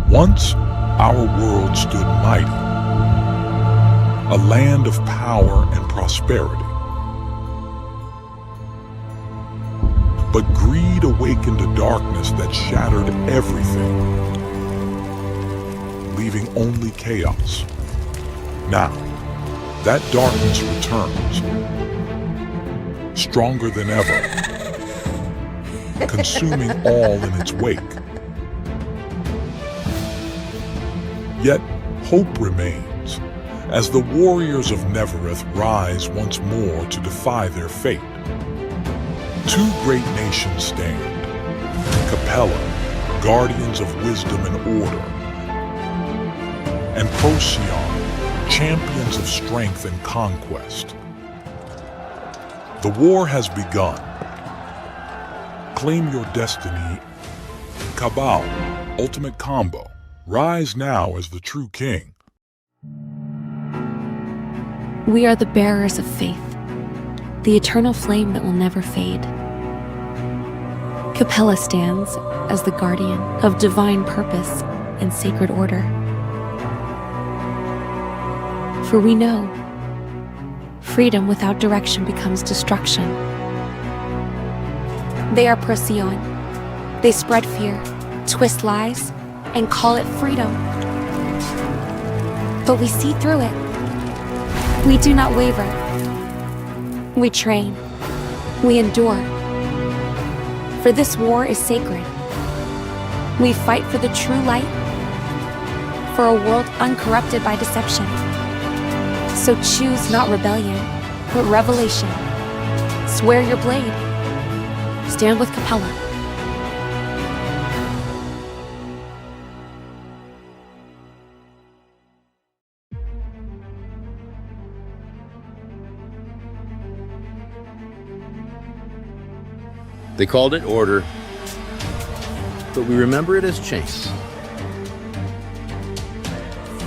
Once our world stood mighty, a land of power and prosperity. But greed awakened a darkness that shattered everything, leaving only chaos. Now, that darkness returns, stronger than ever, consuming all in its wake. Yet, hope remains, as the warriors of Nevereth rise once more to defy their fate. Two great nations stand, Capella, guardians of wisdom and order, and Procyon, champions of strength and conquest. The war has begun. Claim your destiny. Cabal, ultimate combo. Rise now as the true king. We are the bearers of faith, the eternal flame that will never fade. Capella stands as the guardian of divine purpose and sacred order. For we know, freedom without direction becomes destruction. They are Procyon. They spread fear, twist lies, and call it freedom. But we see through it. We do not waver. We train. We endure. For this war is sacred. We fight for the true light, for a world uncorrupted by deception. So choose not rebellion, but revelation. Swear your blade. Stand with Capella. They called it order, but we remember it as change.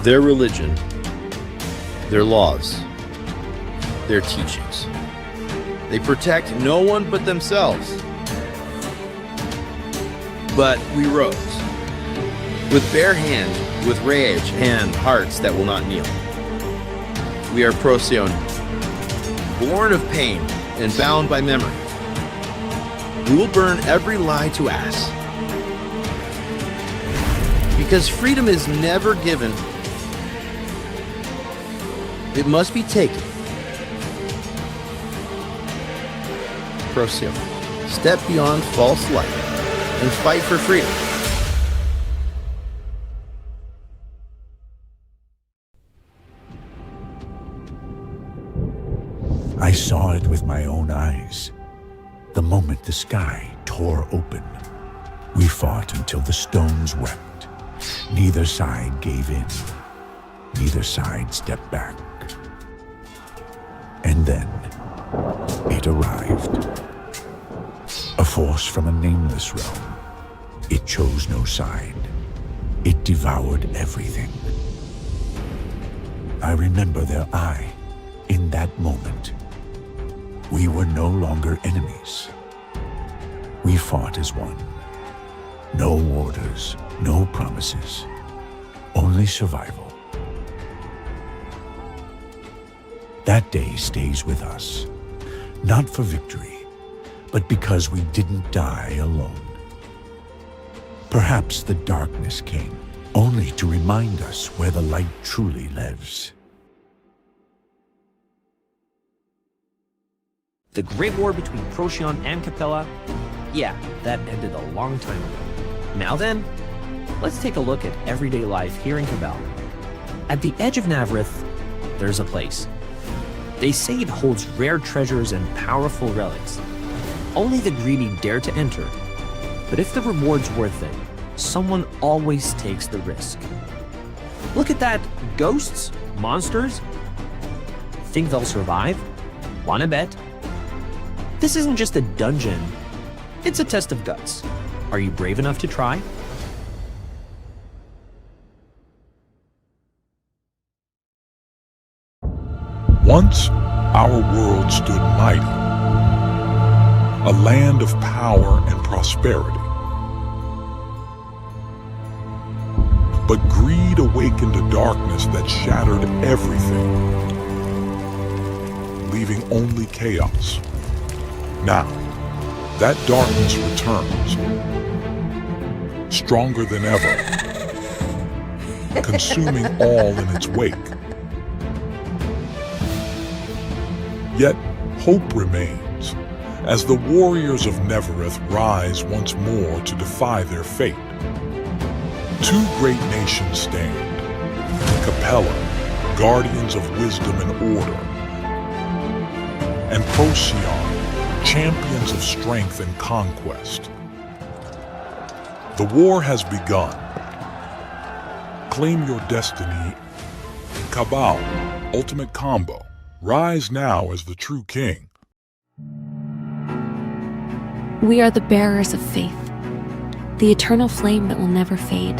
Their religion, their laws, their teachings. They protect no one but themselves. But we rose, with bare hands, with rage and hearts that will not kneel. We are Procyon, born of pain and bound by memory. We will burn every lie to ass. Because freedom is never given. It must be taken. Procyon, step beyond false light and fight for freedom. I saw it with my own eyes. The moment the sky tore open, we fought until the stones wept. Neither side gave in. Neither side stepped back. And then, it arrived. A force from a nameless realm. It chose no side. It devoured everything. I remember their eye in that moment. We were no longer enemies. We fought as one. No orders, no promises, only survival. That day stays with us, not for victory, but because we didn't die alone. Perhaps the darkness came only to remind us where the light truly lives. The Great War between Procyon and Capella, yeah, that ended a long time ago. Now then, let's take a look at everyday life here in Cabal. At the edge of Nevereth, there's a place. They say it holds rare treasures and powerful relics. Only the greedy dare to enter. But if the reward's worth it, someone always takes the risk. Look at that. Ghosts? Monsters? Think they'll survive? Wanna bet? This isn't just a dungeon. It's a test of guts. Are you brave enough to try? Once our world stood mighty, a land of power and prosperity. But greed awakened a darkness that shattered everything, leaving only chaos. Now, that darkness returns, stronger than ever, consuming all in its wake. Yet, hope remains, as the warriors of Nevereth rise once more to defy their fate. Two great nations stand, Capella, guardians of wisdom and order, and Procyon, champions of strength and conquest. The war has begun. Claim your destiny. Cabal, ultimate combo. Rise now as the true king. We are the bearers of faith, the eternal flame that will never fade.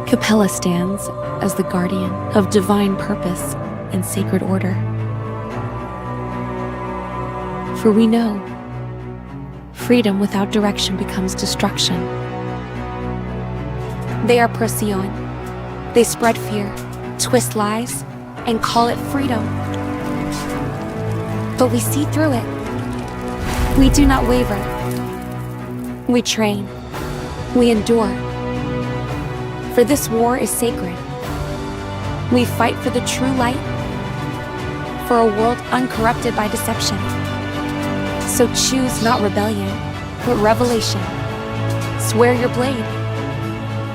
Capella stands as the guardian of divine purpose and sacred order. For we know, freedom without direction becomes destruction. They are Procyon. They spread fear, twist lies, and call it freedom. But we see through it. We do not waver. We train. We endure. For this war is sacred. We fight for the true light, for a world uncorrupted by deception. So choose not rebellion, but revelation. Swear your blade.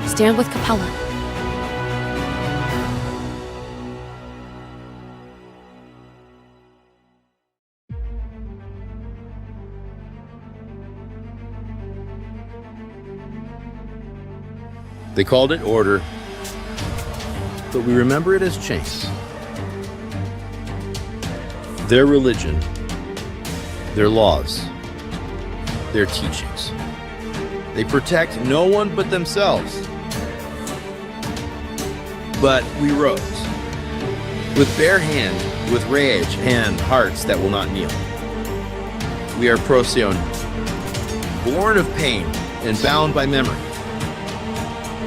Stand with Capella. They called it order, but we remember it as chains. Their religion, their laws, their teachings. They protect no one but themselves. But we rose, with bare hand, with rage and hearts that will not kneel. We are Procyon, born of pain and bound by memory.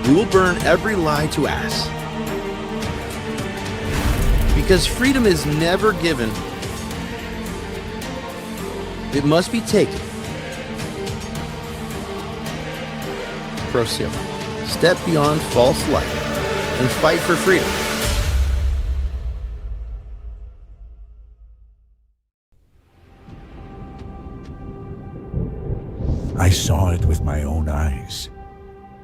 We will burn every lie to ass. Because freedom is never given. It must be taken. Procyon, step beyond false light and fight for freedom. I saw it with my own eyes.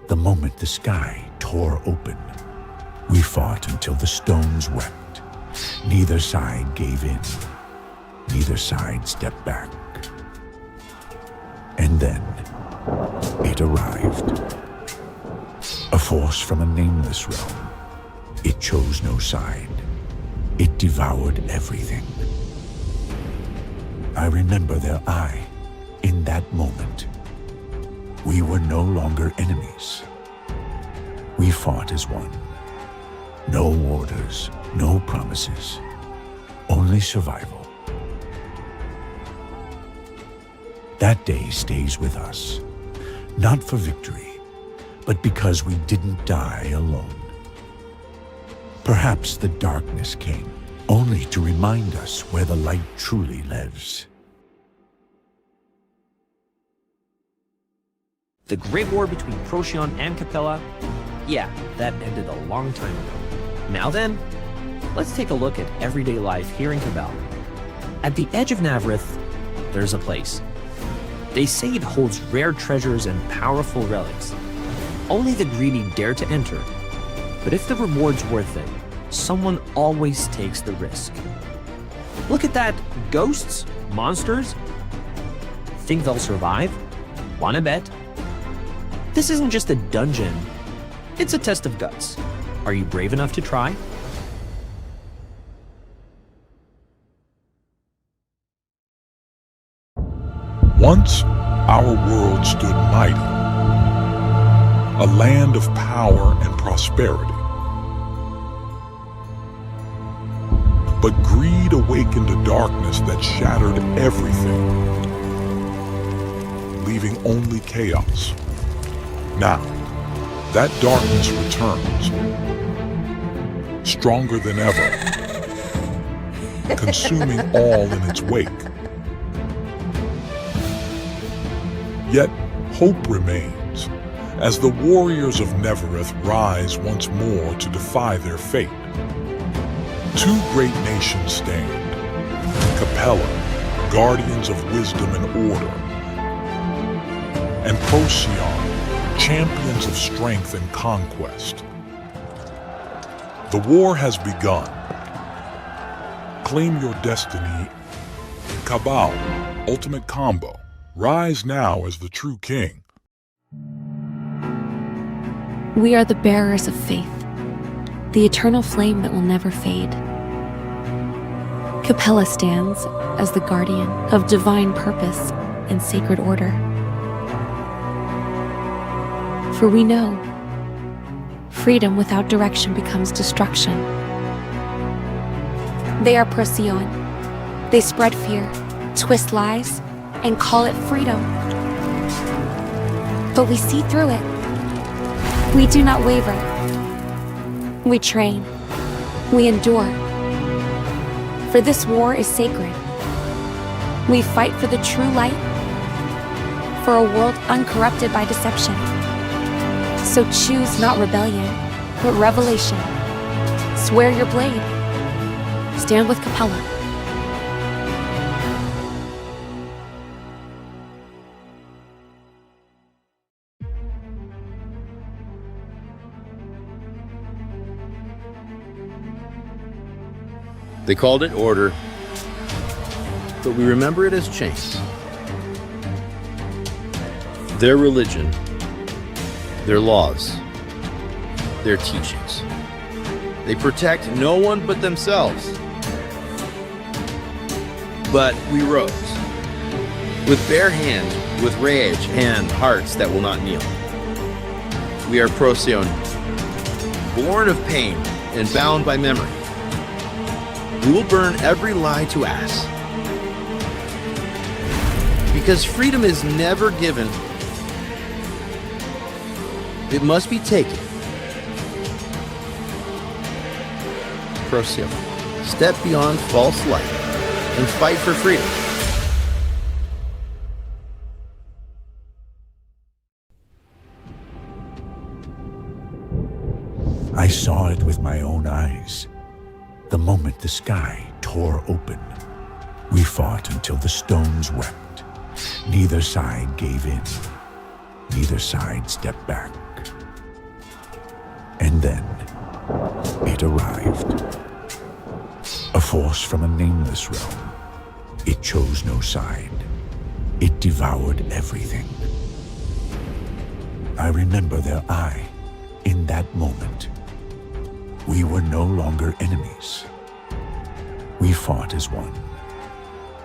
The moment the sky tore open, we fought until the stones wept. Neither side gave in. Neither side stepped back. And then it arrived. A force from a nameless realm. It chose no side. It devoured everything. I remember their eye in that moment. We were no longer enemies. We fought as one. No orders, no promises, only survival. That day stays with us, not for victory, but because we didn't die alone. Perhaps the darkness came only to remind us where the light truly lives. The Great War between Procyon and Capella, yeah, that ended a long time ago. Now then, let's take a look at everyday life here in Cabal. At the edge of Navrith, there's a place. They say it holds rare treasures and powerful relics. Only the greedy dare to enter. But if the reward's worth it, someone always takes the risk. Look at that. Ghosts? Monsters? Think they'll survive? Wanna bet? This isn't just a dungeon. It's a test of guts. Are you brave enough to try? Once, our world stood mighty, a land of power and prosperity. But greed awakened a darkness that shattered everything, leaving only chaos. Now, that darkness returns, stronger than ever, consuming all in its wake. Yet hope remains, as the warriors of Nevereth rise once more to defy their fate. Two great nations stand, Capella, guardians of wisdom and order, and Procyon, champions of strength and conquest. The war has begun. Claim your destiny. Cabal, ultimate combo. Rise now as the true king. We are the bearers of faith, the eternal flame that will never fade. Capella stands as the guardian of divine purpose and sacred order. For we know, freedom without direction becomes destruction. They are Procyon. They spread fear, twist lies, and call it freedom. But we see through it. We do not waver. We train. We endure. For this war is sacred. We fight for the true light, for a world uncorrupted by deception. So choose not rebellion, but revelation. Swear your blade. Stand with Capella. They called it order, but we remember it as chains. Their religion, their laws, their teachings. They protect no one but themselves. But we rose, with bare hands, with rage and hearts that will not kneel. We are Procyon, born of pain and bound by memory. We will burn every lie to ass. Because freedom is never given. It must be taken. Procyon, step beyond false light and fight for freedom. I saw it with my own eyes. The moment the sky tore open, we fought until the stones wept. Neither side gave in. Neither side stepped back. And then it arrived. A force from a nameless realm. It chose no side. It devoured everything. I remember their eye in that moment. We were no longer enemies. We fought as one.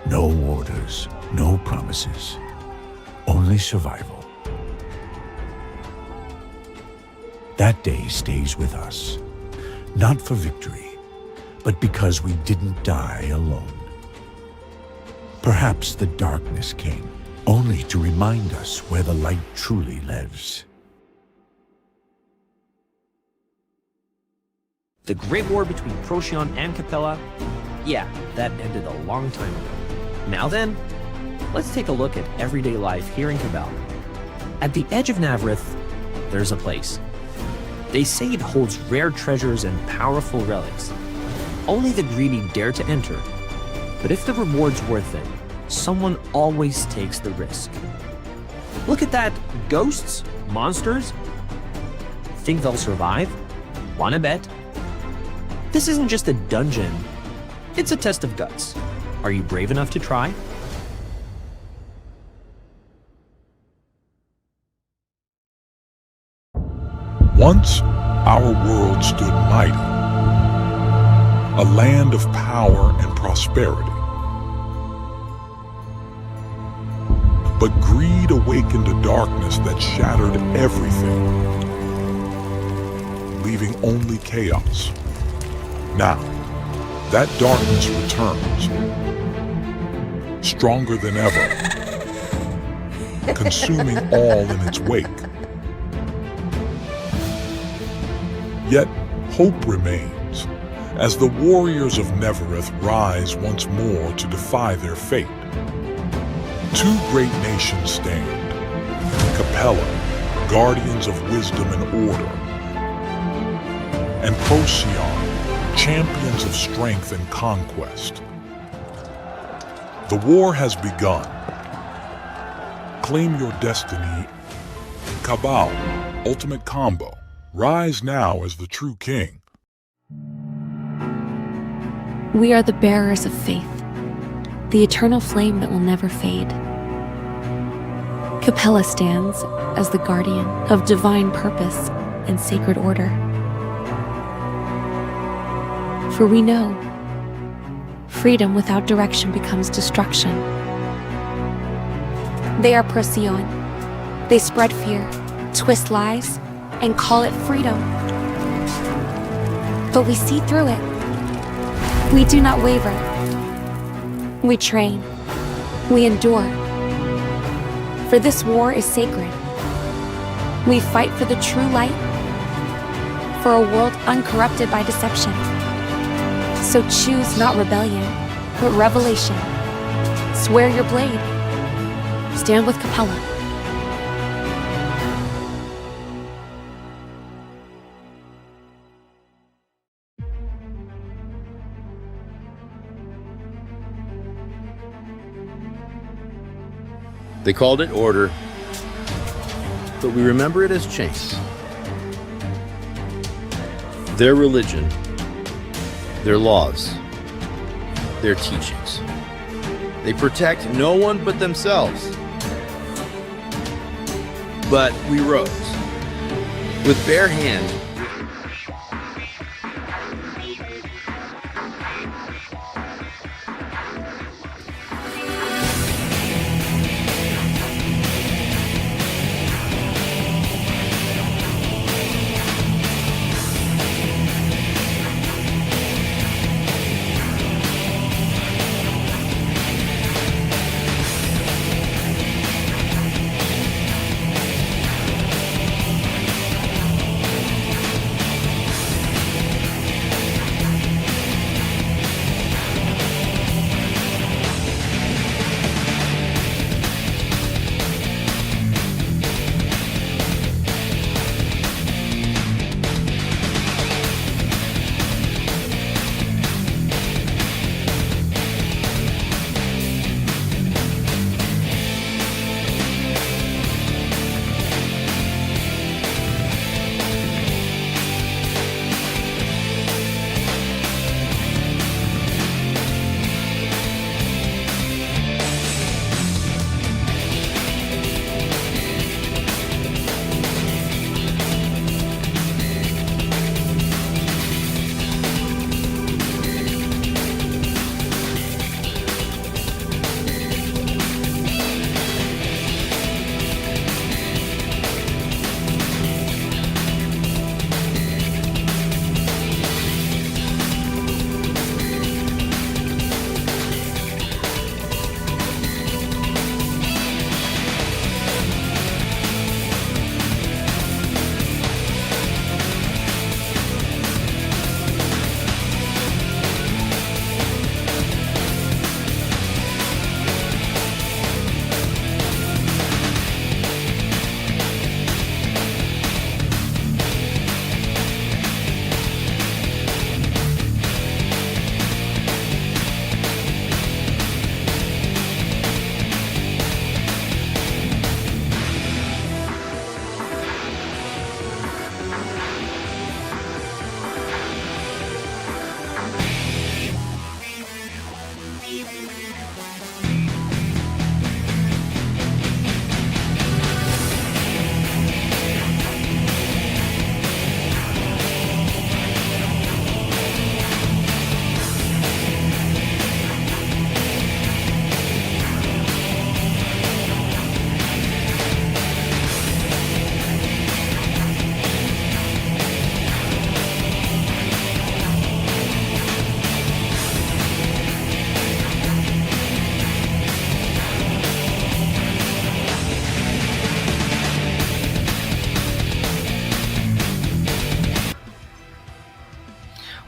No orders, no promises, only survival. That day stays with us, not for victory, but because we didn't die alone. Perhaps the darkness came only to remind us where the light truly lives. The Great War between Procyon and Capella, yeah, that ended a long time ago. Now then, let's take a look at everyday life here in Cabal. At the edge of Navrith, there's a place. They say it holds rare treasures and powerful relics. Only the greedy dare to enter, but if the reward's worth it, someone always takes the risk. Look at that, ghosts? Monsters? Think they'll survive? Wanna bet? This isn't just a dungeon, it's a test of guts. Are you brave enough to try? Once, our world stood mighty, a land of power and prosperity. But greed awakened a darkness that shattered everything, leaving only chaos. Now, that darkness returns, stronger than ever, consuming all in its wake. Yet hope remains, as the warriors of Nevereth rise once more to defy their fate. Two great nations stand, Capella, guardians of wisdom and order, and Procyon, champions of strength and conquest. The war has begun. Claim your destiny. Cabal, ultimate combo. Rise now as the true king. We are the bearers of faith, the eternal flame that will never fade. Capella stands as the guardian of divine purpose and sacred order. For we know, freedom without direction becomes destruction. They are Procyon. They spread fear, twist lies, and call it freedom. But we see through it. We do not waver. We train. We endure. For this war is sacred. We fight for the true light, for a world uncorrupted by deception. So choose not rebellion, but revelation. Swear your blade. Stand with Capella. They called it order, but we remember it as chains. Their religion, their laws, their teachings. They protect no one but themselves. But we rose with bare hands.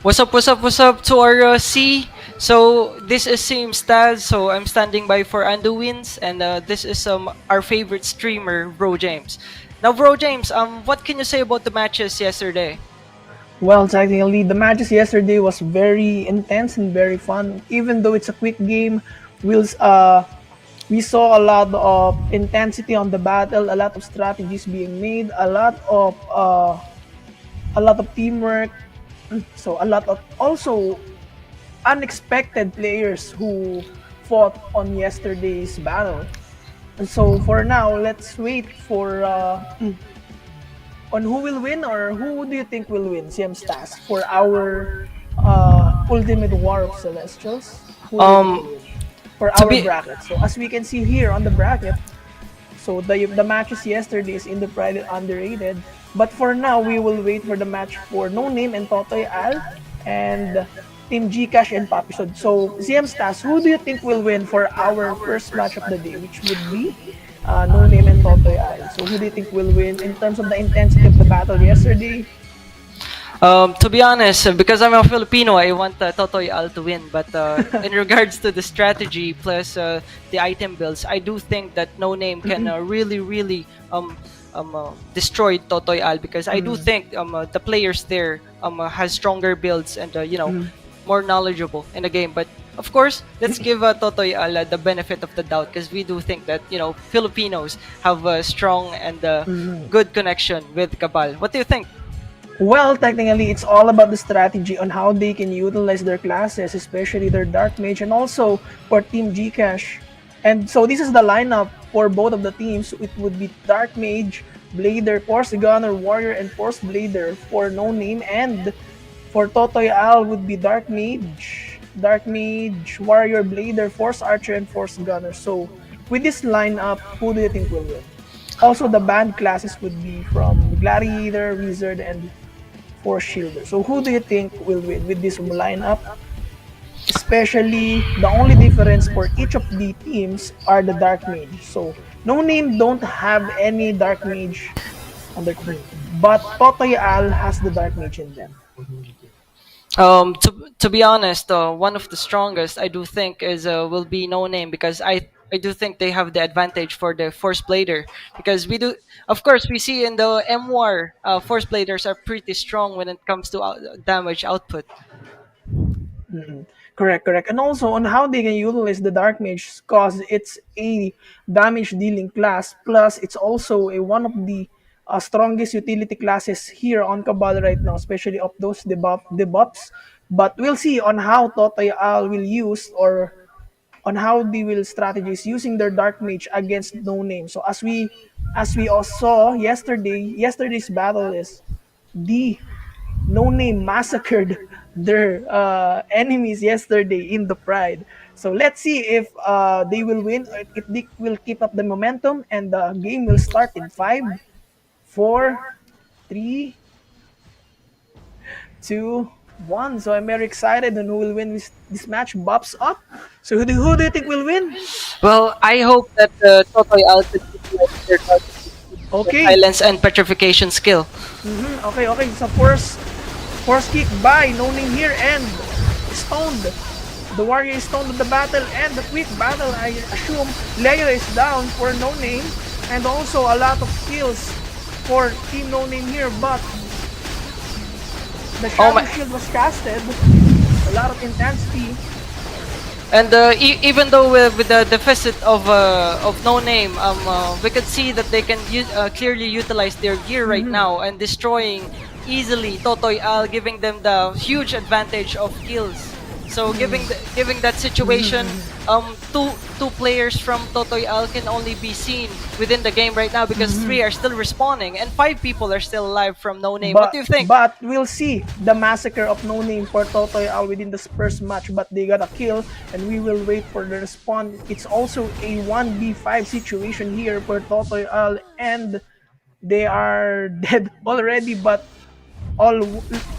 What's up to our C? So this is Sim Staz. So I'm standing by for Ando Wins, and this is our favorite streamer, Bro James. Now, Bro James, what can you say about the matches yesterday? Well, technically, the matches yesterday was very intense and very fun. Even though it's a quick game, we'll, uh, we saw a lot of intensity on the battle, a lot of strategies being made, a lot of teamwork. So a lot of also unexpected players who fought on yesterday's battle. And so for now, let's wait for on who will win or who do you think will win, CM Stas, for our Ultimate War of Celestials? Who do you think will Um, win? For to our be bracket. So as we can see here on the bracket, so the matches yesterday is in the private underrated. But for now, we will wait for the match for No Name and Totoy Al and Team Gcash and Papy. So CM Stas, who do you think will win for our first match of the day, which would be No Name and Totoy Al? So who do you think will win in terms of the intensity of the battle yesterday? To be honest, because I'm a Filipino, I want Totoy Al to win. But in regards to the strategy plus the item builds, I do think that No Name can really destroy Totoy Al because I do think the players there has stronger builds and more knowledgeable in the game. But of course, let's give Totoy Al the benefit of the doubt because we do think that Filipinos have a strong and good connection with Cabal. What do you think? Well, technically, it's all about the strategy on how they can utilize their classes, especially their Dark Mage, and also for Team Gcash. And so this is the lineup for both of the teams. It would be Dark Mage, Blader, Force Gunner, Warrior, and Force Blader for No Name. And for Totoy Al would be Dark Mage, Warrior, Blader, Force Archer, and Force Gunner. So with this lineup, who do you think will win? Also, the band classes would be from Gladiator, Wizard, and Force Shielder. So who do you think will win with this lineup? Especially, the only difference for each of the teams are the Dark Mage. So, No Name don't have any Dark Mage on their team. But Totoy Al has the Dark Mage in them. To be honest, one of the strongest I do think is will be No Name because I do think they have the advantage for the Force Blader because we do of course we see in the M War Force Bladers are pretty strong when it comes to damage output. Correct, correct. And also on how they can utilize the Dark Mage because it's a damage dealing class, plus it's also a one of the strongest utility classes here on Cabal right now, especially of those debuffs. But we'll see on how Totoy Al will use or on how they will strategize using their Dark Mage against No Name. So as we all saw yesterday's battle is the No Name massacred their enemies yesterday in the Pride. So let's see if they will win, if they will keep up the momentum, and the game will start in 5, 4, 3, 2, 1. So I'm very excited on who will win this match. Bob's up. So who do you think will win? Well, I hope that Totoy Al could utilize their Okay. silence and petrification skill. Okay, okay. So force kick by No Name here and stoned. The warrior is stoned in the battle and the quick battle. I assume Leia is down for No Name and also a lot of kills for Team No Name here. But the Oh Shadow my! Shield was casted. A lot of intensity. And even though with the deficit of No Name, we could see that they can clearly utilize their gear right now and destroying easily Totoy Al, giving them the huge advantage of kills. So giving that situation, two players from Totoy Al can only be seen within the game right now because three are still respawning and five people are still alive from No Name. What But do you think? but we'll see the massacre of No Name for Totoy Al within this first match. But they got a kill, and we will wait for the respawn. It's also a 1v5 situation here for Totoy Al, and they are dead already. But all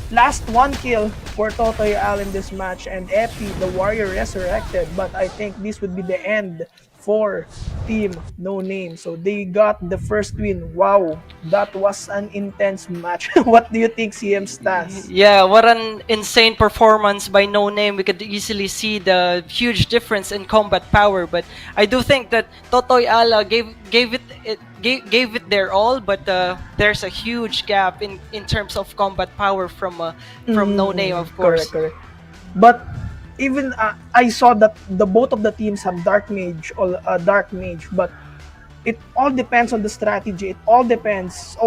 last one kill for Totoy Al in this match, and Epi, the warrior, resurrected. But I think this would be the end for Team No Name. So they got the first win. Wow, that was an intense match. What do you think, CM Stas? Yeah, what an insane performance by No Name. We could easily see the huge difference in combat power, but I do think that Totoy Ala gave it their all, but there's a huge gap in terms of combat power from No Name, of Correct, course. correct. But even I saw that the both of the teams have dark mage, but it all depends on the strategy. It all depends.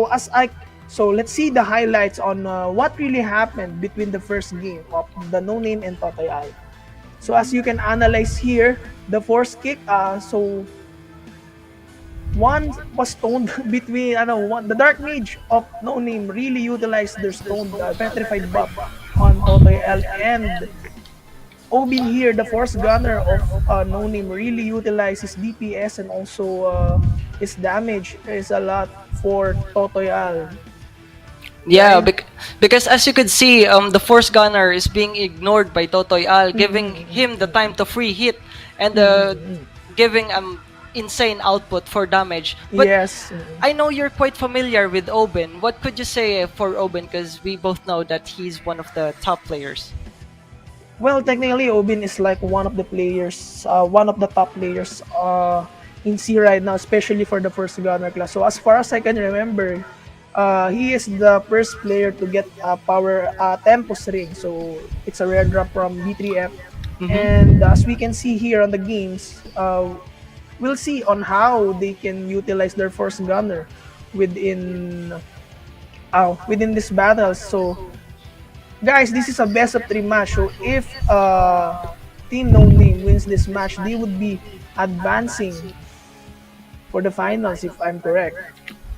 So let's see the highlights on what really happened between the first game of the No Name and Totoy. So as you can analyze here, the force kick. So one was stoned between the dark mage of No Name really utilized their stoned petrified buff on Totoy L, and Obin here, the force gunner of No Name, really utilized his DPS, and also his damage is a lot for Totoyal, Yeah, right? because as you could see, the Force Gunner is being ignored by Totoy Al, giving him the time to free hit and giving insane output for damage. But Yes. I know you're quite familiar with Oben. What could you say for Oben? Because we both know that he's one of the top players. Well, technically, Obin is like one of the top players in C right now, especially for the first gunner class. So as far as I can remember, he is the first player to get a power Tempus ring. So it's a rare drop from B3F. And Mm-hmm. as we can see here on the games, we'll see on how they can utilize their first gunner within within this battle. So guys, this is a best of three match. So if Team No Name wins this match, they would be advancing for the finals, if I'm correct.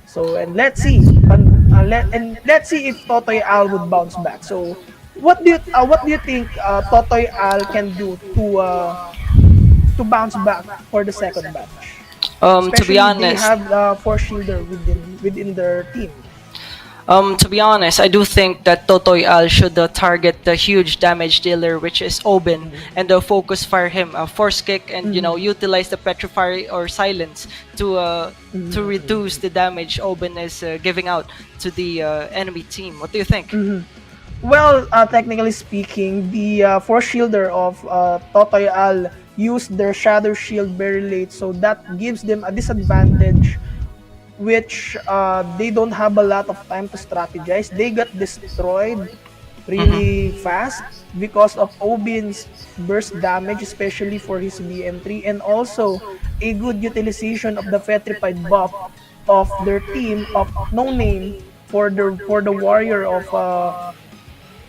So and let's see if Totoy Al would bounce back. So what do you think Totoy Al can do to bounce back for the second match? To be Especially they honest, have Force Shielder within their team. To be honest, I do think that Totoy Al should target the huge damage dealer, which is Oben, and focus fire him, force kick, and utilize the petrify or silence to reduce the damage Oben is giving out to the enemy team. What do you think? Well, technically speaking, the Force Shielder of Totoy Al used their Shadow Shield very late, so that gives them a disadvantage, which they don't have a lot of time to strategize. They got destroyed really Mm-hmm. fast because of Obin's burst damage, especially for his BM3, and also a good utilization of the Petrified buff of their team of No Name for the warrior of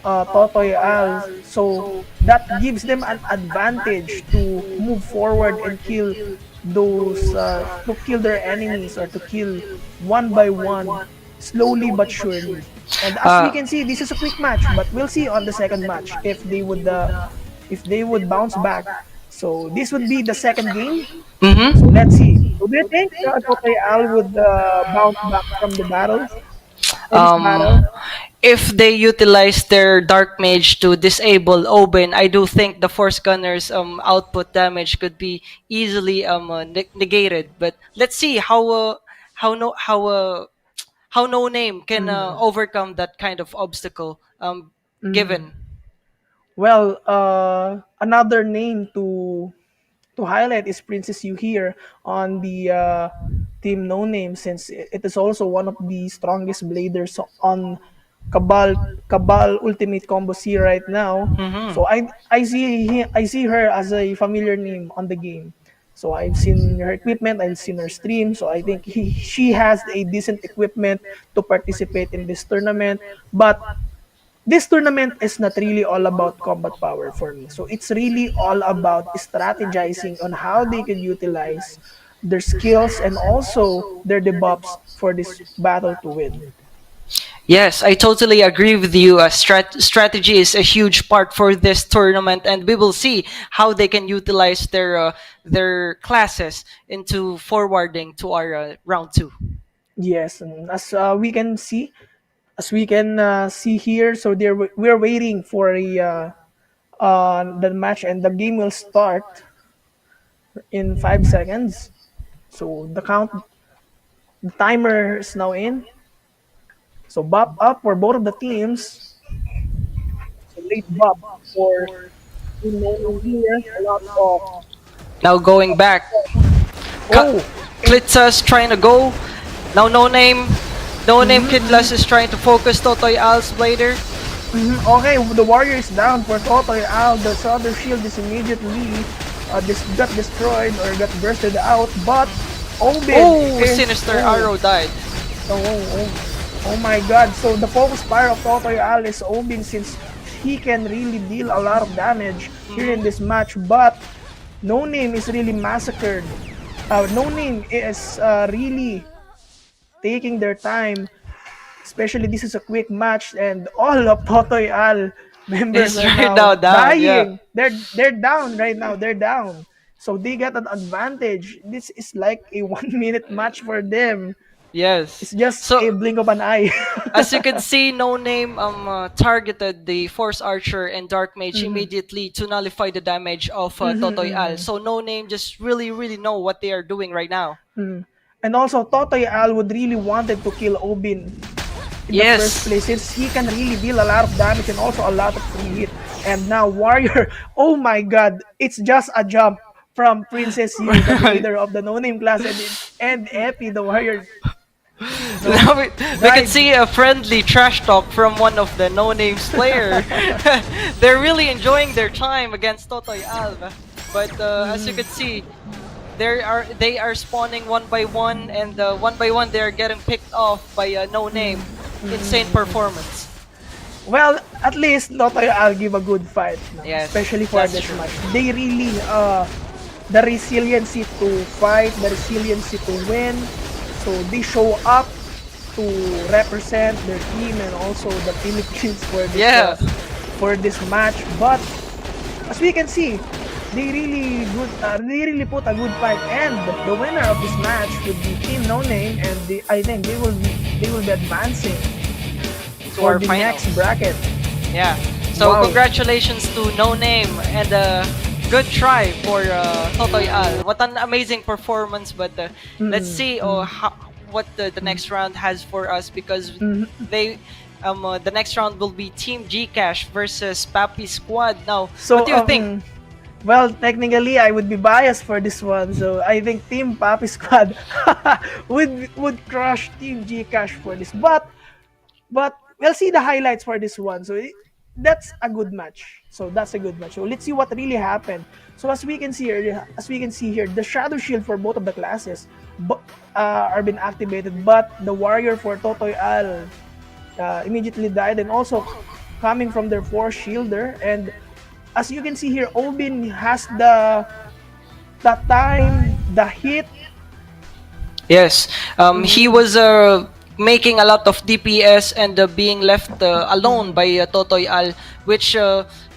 Totoy Al. So that gives them an advantage to move forward and kill those to kill their enemies, or to kill one by one, slowly but surely. And as we Uh, can see, this is a quick match, but we'll see on the second match if they would bounce back. So this would be the second game. So let's mm-hmm. see. So do you think Totoy Al would bounce back from the battle for this battle? um, if they utilize their dark mage to disable Oben, I do think the force gunner's output damage could be easily negated. But let's see how no how no name can overcome that kind of obstacle given. Well, another name to highlight is Princess Yu here on the team No Name, since it is also one of the strongest bladers on Cabal Ultimate Combo C right now. Mm-hmm. So I see her as a familiar name on the game. So I've seen her equipment, I've seen her stream. So I think she has a decent equipment to participate in this tournament. But this tournament is not really all about combat power for me. So it's really all about strategizing on how they can utilize their skills and also their debuffs for this battle to win. Yes, I totally agree with you. Strategy is a huge part for this tournament, and we will see how they can utilize their classes into forwarding to our round two. Yes, and as we can see here, so we're waiting for the match, and the game will start in 5 seconds. So the timer is now in. So bop up for both of the teams. So late bop for Team Nolan here. A lot of Now going back. Ka- oh, it Klitsa's trying to go. Now no name. No name Kitlas is trying to focus Totoy Al's blader. okay. The warrior is down for Totoy Al. The other shield is immediately got destroyed or got bursted out. But Obin Oh, is Sinister oh, Arrow died. oh my god. So the focus fire of Totoy Al is Obin since he can really deal a lot of damage here in this match. But No Name is really massacred. No Name is really taking their time. Especially this is a quick match and all of Totoy Al members He's are right now now down, yeah. dying. They're down right now. They're down. So they got an advantage. This is like a 1 minute match for them. It's Yes. just So a blink of an eye. as you can see, No Name targeted the Force Archer and Dark Mage immediately to nullify the damage of Totoy Al. So No Name just really know what they are doing right now. And also, Totoy Al would really wanted to kill Obin in the first Yes. place since he can really deal a lot of damage and also a lot of free hit. And now Warrior, oh my god, it's just a jump from Princess Yu, the leader of the no-name class, and Epi, the Warrior. So, Now we can died. see a friendly trash talk from one of the No Names player. They're really enjoying their time against Totoy Al. But as you can see, they are spawning one by one, and one by one they are getting picked off by No Name. Insane performance. Well, at least Totoy Al give a good fight, no? Yes, Especially for that's this true. match. They really, the resiliency to fight, the resiliency to win. So they show up to represent their team and also the Philippines Yeah. for this match. But as we can see, they really good. They really put a good fight, and the winner of this match would be Team No Name, and I think they will be advancing To for our the finals. next bracket. Yeah. So Wow. congratulations to No Name and good try for Totoy Al. What an amazing performance! But let's see what the next round has for us because they the next round will be Team Gcash versus Papy Squad. Now, So what do you think? well, technically, I would be biased for this one. So I think Team Papi Squad would crush Team Gcash for this. But we'll see the highlights for this one. So that's a good match. So that's a good match. So let's see what really happened. So as we can see here, the Shadow Shield for both of the classes are been activated, but the Warrior for Totoy Al immediately died, and also coming from their Force Shielder. And as you can see here, Obin has the time, the hit. Yes, he was making a lot of DPS and being left alone by Totoy Al, which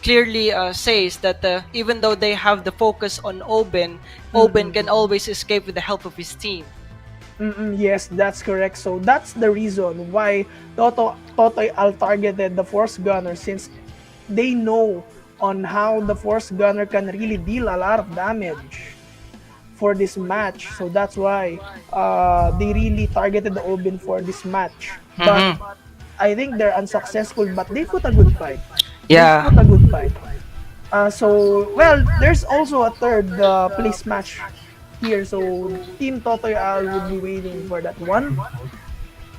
clearly says that even though they have the focus on Oben, Oben can always escape with the help of his team. Yes, that's correct. So that's the reason why Totoy Al targeted the Force Gunner, since they know on how the Force Gunner can really deal a lot of damage for this match. So that's why they really targeted the Obin for this match. But I think they're unsuccessful, but they put a good fight. They Yeah. put a good fight. Well, there's also a third place match here. So Team Totoy Al would be waiting for that one.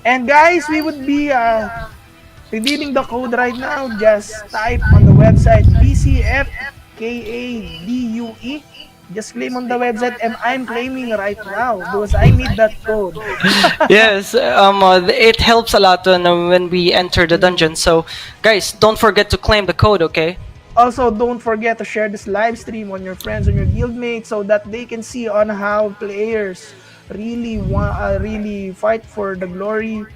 And guys, we would be redeeming the code right now. Just type on the website BCFKADUE. Just claim on the website, and I'm claiming right now because I need that code. Yes, it helps a lot when we enter the dungeon. So, guys, don't forget to claim the code, okay? Also, don't forget to share this live stream on your friends and your guildmates so that they can see on how players really fight for the glory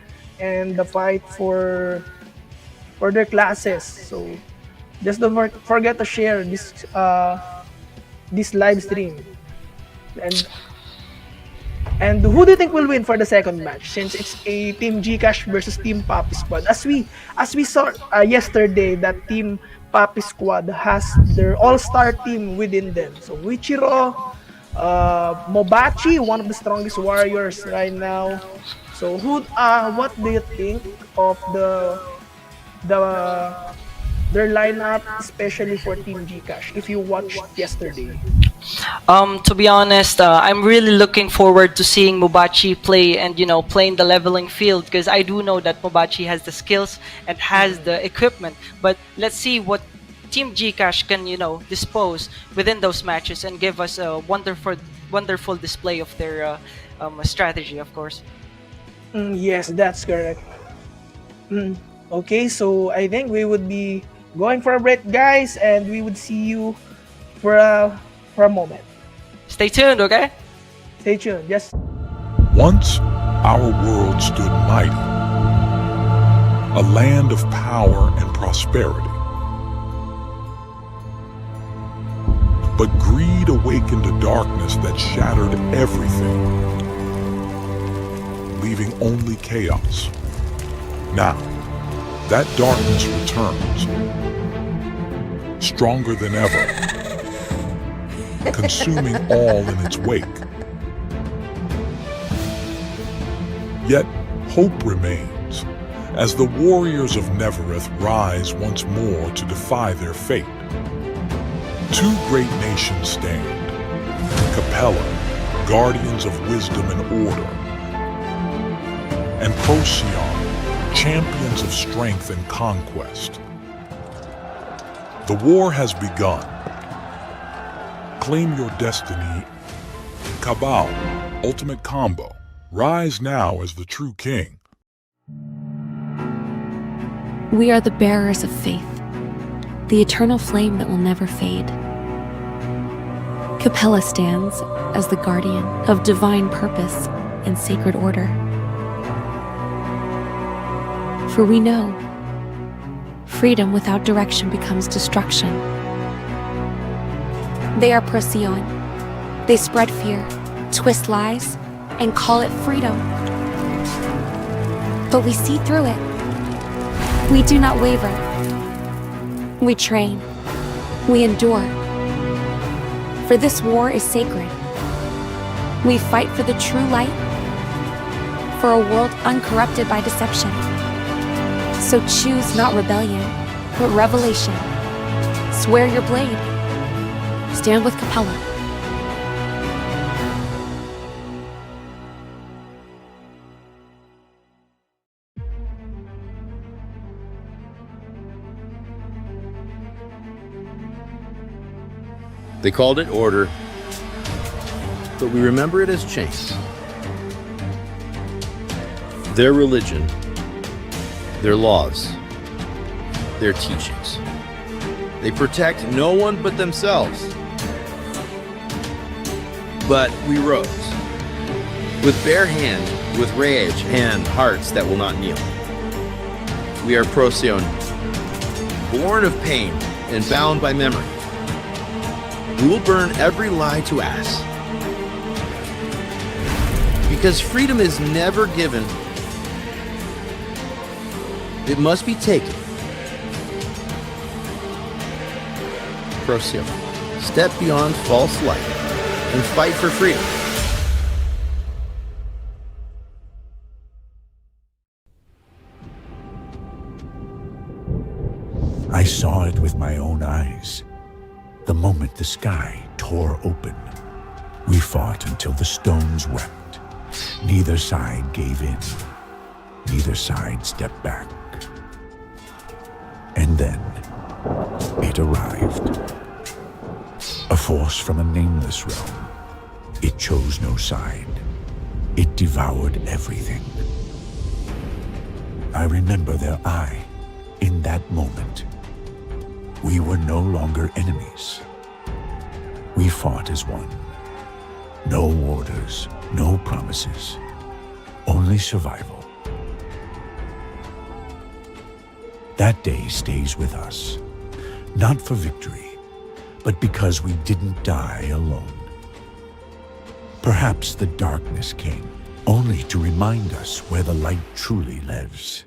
and the fight for their classes. So just don't forget to share this live stream. And who do you think will win for the second match, since it's a Team Gcash versus Team Papi Squad? As we saw yesterday, that Team Papi Squad has their all-star team within them. So Wichiro, Mobachi, one of the strongest warriors right now. So what do you think of the their lineup, especially for Team Gcash? If you watched yesterday, To be honest, I'm really looking forward to seeing Mubachi play and play in the leveling field, because I do know that Mubachi has the skills and has the equipment. But let's see what Team Gcash can dispose within those matches and give us a wonderful display of their strategy, of course. yes, that's correct. Okay, so I think we would be going for a break, guys, and we would see you for a moment. Stay tuned, okay? Stay tuned. Just Once our world stood mighty, a land of power and prosperity. But greed awakened a darkness that shattered everything, leaving only chaos. Now, that darkness returns, stronger than ever, consuming all in its wake. Yet, hope remains, as the warriors of Nevereth rise once more to defy their fate. Two great nations stand, Capella, guardians of wisdom and order, and Procyon, champions of strength and conquest. The war has begun. Claim your destiny. Cabal, ultimate combo. Rise now as the true king. We are the bearers of faith, the eternal flame that will never fade. Capella stands as the guardian of divine purpose and sacred order. For we know, freedom without direction becomes destruction. They are Procyon. They spread fear, twist lies, and call it freedom. But we see through it. We do not waver. We train. We endure. For this war is sacred. We fight for the true light, for a world uncorrupted by deception. So choose not rebellion, but revelation. Swear your blade. Stand with Capella. They called it order, but we remember it as change. Their religion, their laws, their teachings. They protect no one but themselves. But we rose, with bare hand, with rage, and hearts that will not kneel. We are Procyon, born of pain and bound by memory. We will burn every lie to ass. Because freedom is never given. It must be taken. Procyon, step beyond false light and fight for freedom. I saw it with my own eyes. The moment the sky tore open, we fought until the stones wept. Neither side gave in. Neither side stepped back. And then it arrived. A force from a nameless realm. It chose no side. It devoured everything. I remember their eye in that moment. We were no longer enemies. We fought as one. No orders, no promises, only survival. That day stays with us, not for victory, but because we didn't die alone. Perhaps the darkness came only to remind us where the light truly lives.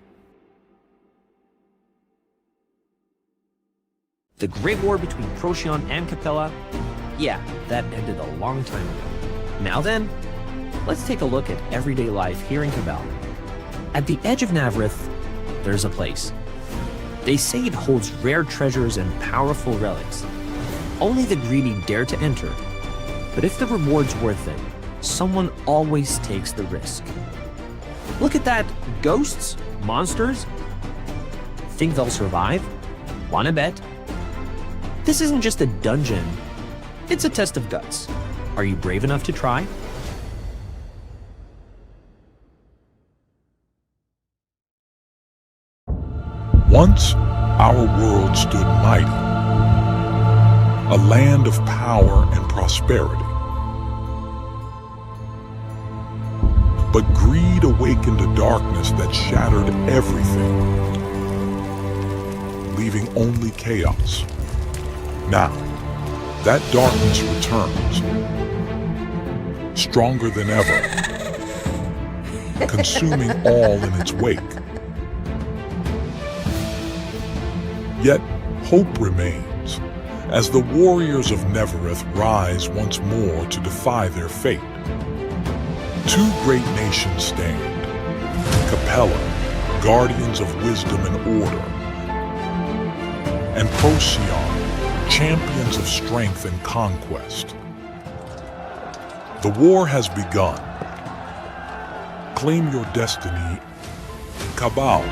The Great War between Procyon and Capella? Yeah, that ended a long time ago. Now then, let's take a look at everyday life here in Cabal. At the edge of Navrith, there's a place. They say it holds rare treasures and powerful relics. Only the greedy dare to enter. But if the reward's worth it, someone always takes the risk. Look at that. Ghosts? Monsters? Think they'll survive? Wanna bet? This isn't just a dungeon. It's a test of guts. Are you brave enough to try? Once, our world stood mighty, a land of power and prosperity. But greed awakened a darkness that shattered everything, leaving only chaos. Now, that darkness returns, stronger than ever, consuming all in its wake. Yet, hope remains, as the warriors of Nevereth rise once more to defy their fate. Two great nations stand, Capella, guardians of wisdom and order, and Procyon, champions of strength and conquest. The war has begun. Claim your destiny. Cabal,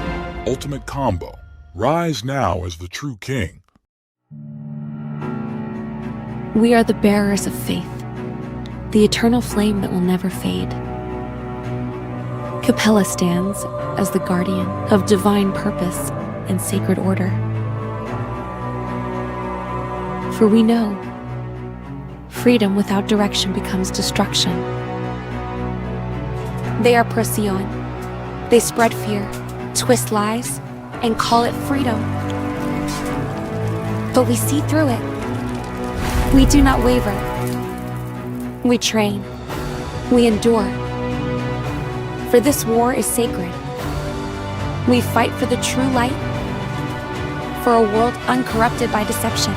ultimate combo. Rise now as the true king. We are the bearers of faith, the eternal flame that will never fade. Capella stands as the guardian of divine purpose and sacred order. For we know, freedom without direction becomes destruction. They are Procyon. They spread fear, twist lies, and call it freedom. But we see through it. We do not waver. We train. We endure. For this war is sacred. We fight for the true light, for a world uncorrupted by deception.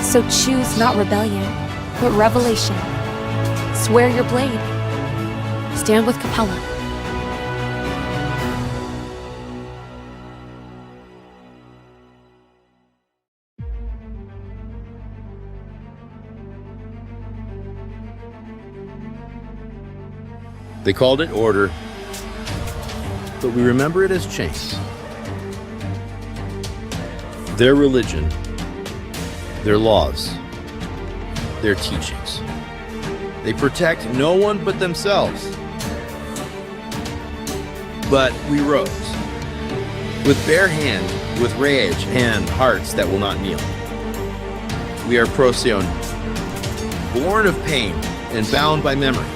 So choose not rebellion, but revelation. Swear your blade. Stand with Capella. They called it order, but we remember it as change. Their religion, their laws, their teachings. They protect no one but themselves. But we rose, with bare hands, with rage and hearts that will not kneel. We are Procyon, born of pain and bound by memory.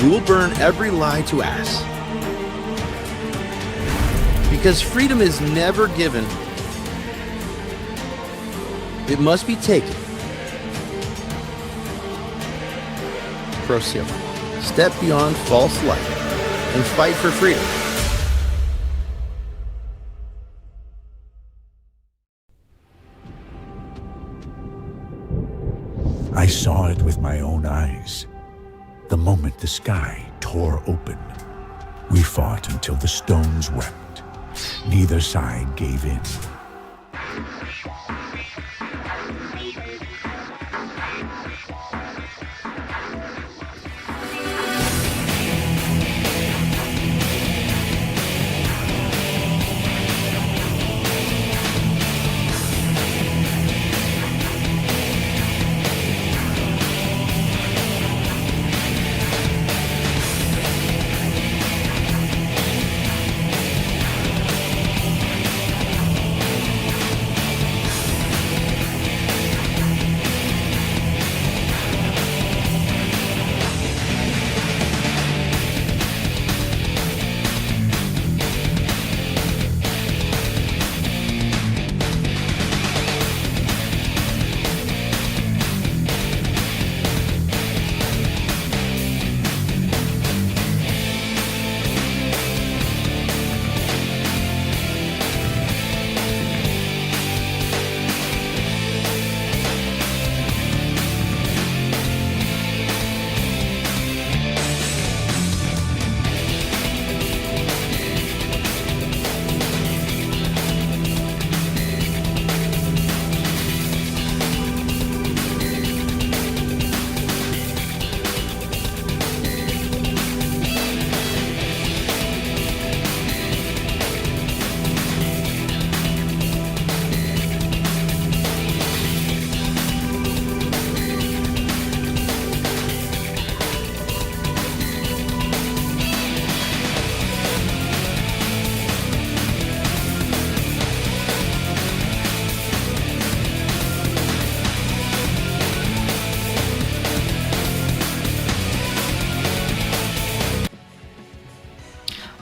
We will burn every lie to ass. Because freedom is never given. It must be taken. Procyon, step beyond false light and fight for freedom. I saw it with my own eyes. The moment the sky tore open, we fought until the stones wept. Neither side gave in.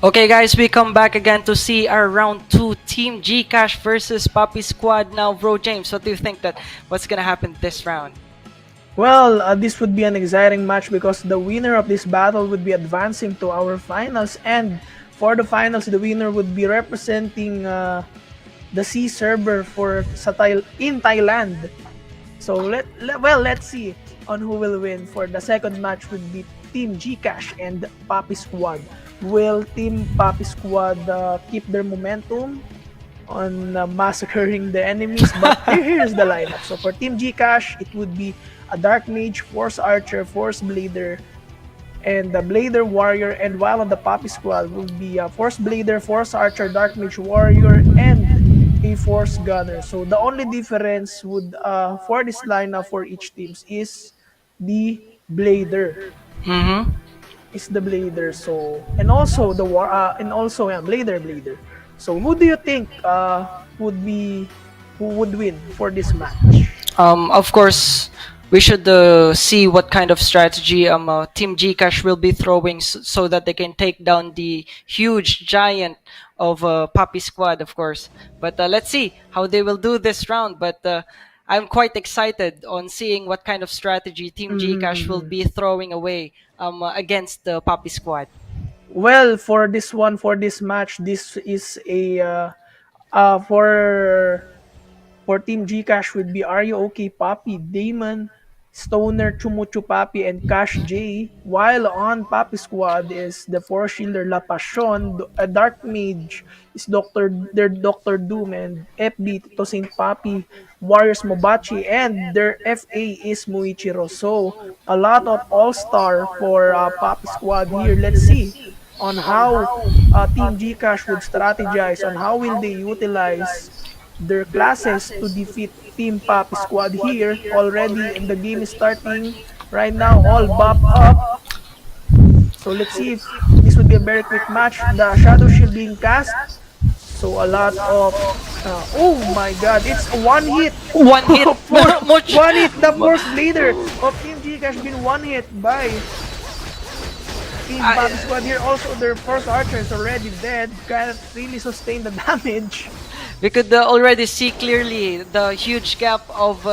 Okay, guys, we come back again to see our round 2 Team Gcash versus Papy Squad. Now, bro James, what do you think that what's gonna happen this round? Well, this would be an exciting match because the winner of this battle would be advancing to our finals, and for the finals, the winner would be representing the C server for in Thailand. So let's see on who will win. For the second match would be Team Gcash and Papy Squad. Will Team Papy Squad keep their momentum on massacring the enemies? But here's the lineup. So for Team Gcash, it would be a Dark Mage, Force Archer, Force Blader, and the Blader Warrior. And while on the Papy Squad will be a Force Blader, Force Archer, Dark Mage Warrior, and a Force Gunner. So the only difference would for this lineup for each teams is the Blader. Mm-hmm. Is the Blader. So and also the war and also yeah, Blader. So who do you think would be who would win for this match? Of course, we should see what kind of strategy Team Gcash will be throwing so that they can take down the huge giant of Papy Squad, of course. But let's see how they will do this round. But I'm quite excited on seeing what kind of strategy Team Gcash will be throwing away against the Papy Squad. Well, for this match, this is a for Team Gcash would be Are You Okay Papy, Damon, Stoner, Chumuchu Papy, and Cash J. While on Papy Squad is the Force Shielder La Passion, a Dark Mage is Doctor Doom, and FB to Saint Papy, Warriors Mobachi, and their FA is Muichiro. So a lot of all-star for Papy Squad here. Let's see on how Team Gcash would strategize, on how will they utilize their classes to defeat Team Papy Squad here already, and the game is starting right now, all bop up. So let's see if this would be a very quick match. The Shadow Shield being cast, so a lot of oh my god, it's one hit. One hit. One hit. The Force Blader of Team Gcash been one hit by Team Papy Squad here. Also, their Force Archer is already dead. Can't really sustain the damage. We could already see clearly the huge gap of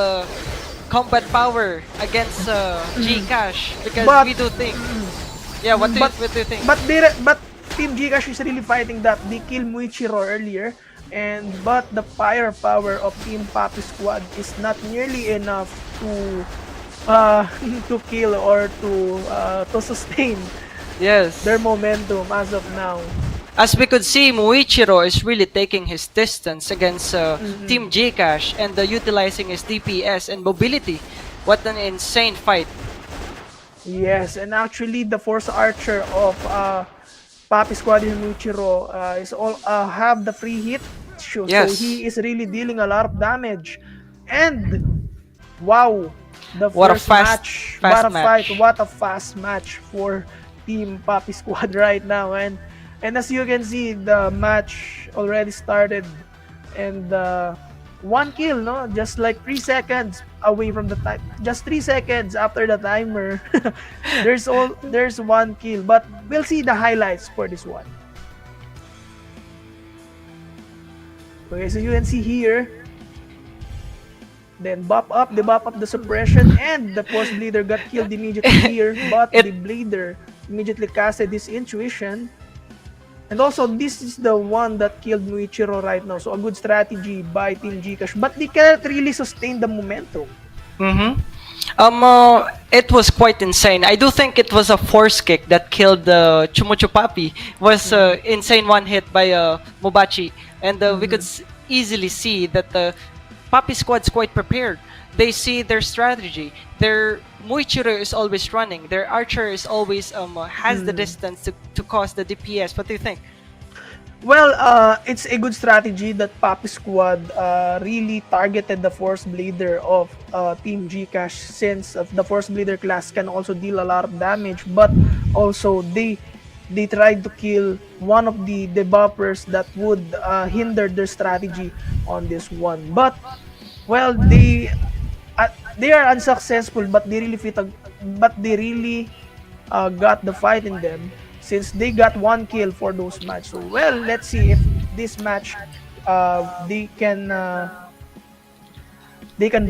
combat power against Gcash, because we do think. Yeah, what do you think? But Team Gcash is really fighting that. They killed Muichiro earlier, but the firepower of Team Papy Squad is not nearly enough to to kill or to sustain their momentum as of now. As we could see, Muichiro is really taking his distance against Team Gcash and utilizing his DPS and mobility. What an insane fight. Yes, and actually the Force Archer of Papy Squad and Muichiro is all have the free hit. So he is really dealing a lot of damage. And wow, the What a first fast match. match. What a fast match for Team Papy Squad right now. And as you can see, the match already started, and one kill, no? Just like 3 seconds away from the time. Just 3 seconds after the timer, there's one kill. But we'll see the highlights for this one. Okay, so you can see here. Then they bop up the suppression, and the Force Bleeder got killed immediately here. But the Bleeder immediately casted his intuition. And also, this is the one that killed Muichiro right now. So, a good strategy by Team Gcash. But they cannot really sustain the momentum. It was quite insane. I do think it was a force kick that killed Chumuchu Papy. Was insane one hit by Mobachi. And we could easily see that the Papy Squad's quite prepared. They see their strategy. Their Muichiro is always running. Their Archer is always has the distance to cause the DPS. What do you think? Well, it's a good strategy that Papy Squad really targeted the Force Blader of Team Gcash, since the Force Blader class can also deal a lot of damage, but also they tried to kill one of the debuffers that would hinder their strategy on this one. But well, they are unsuccessful, but they really got the fight in them, since they got 1 kill for those match. So well, let's see if this match they can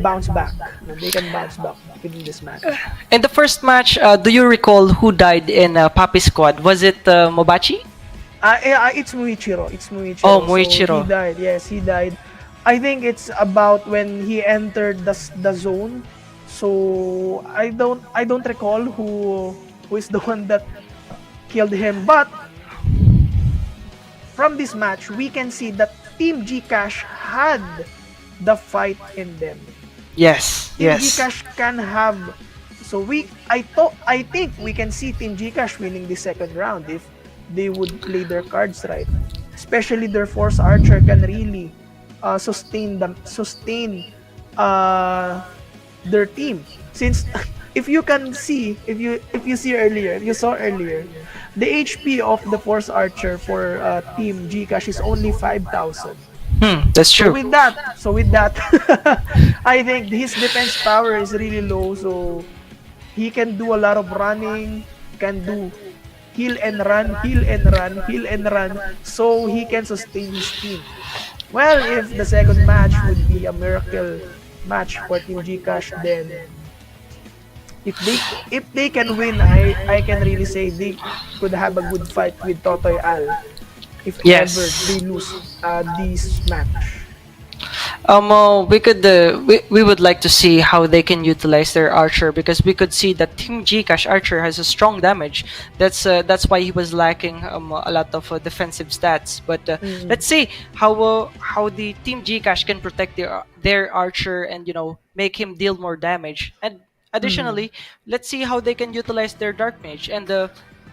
bounce back. They can bounce back within this match. In the first match, do you recall who died in Papi squad? Was it Mobachi? It's Muichiro. It's Muichiro. Oh, So Muichiro. he died. Yes, he died. I think it's about when he entered the zone. So I don't recall who is the one that killed him. But from this match, we can see that Team Gcash had the fight in them. Yes, Team yes. Gcash can have. So I think we can see Team Gcash winning the second round if they would play their cards right. Especially their Force Archer can really sustain uh, their team. Since if you can see, if you saw earlier, the HP of the Force Archer for Team Gcash is only 5,000. That's So true. with that, I think his defense power is really low. So he can do a lot of running, can do heal and run, heal and run, heal and run, so he can sustain his team. Well, if the second match would be a miracle match for Team Gcash, then if they can win, I can really say they could have a good fight with Totoy Al if ever Yes. they lose this match. We would like to see how they can utilize their archer, because we could see that Team Gcash archer has a strong damage. That's why he was lacking a lot of defensive stats. But let's see how the Team Gcash can protect their archer and make him deal more damage. And additionally, let's see how they can utilize their dark mage and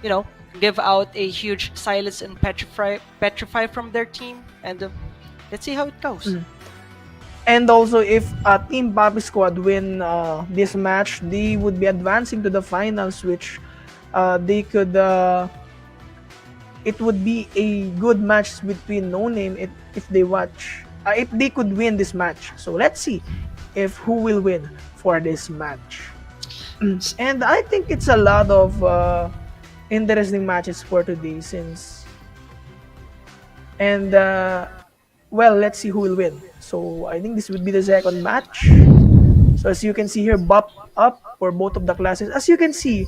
you know give out a huge silence and petrify from their team. And let's see how it goes. And also, if Team Papy Squad win this match, they would be advancing to the finals, which they could. It would be a good match between No Name if they watch. If they could win this match, so let's see if who will win for this match. And I think it's a lot of interesting matches for today, since and well, let's see who will win. So I think this would be the second match. So as you can see here, bop up for both of the classes. As you can see,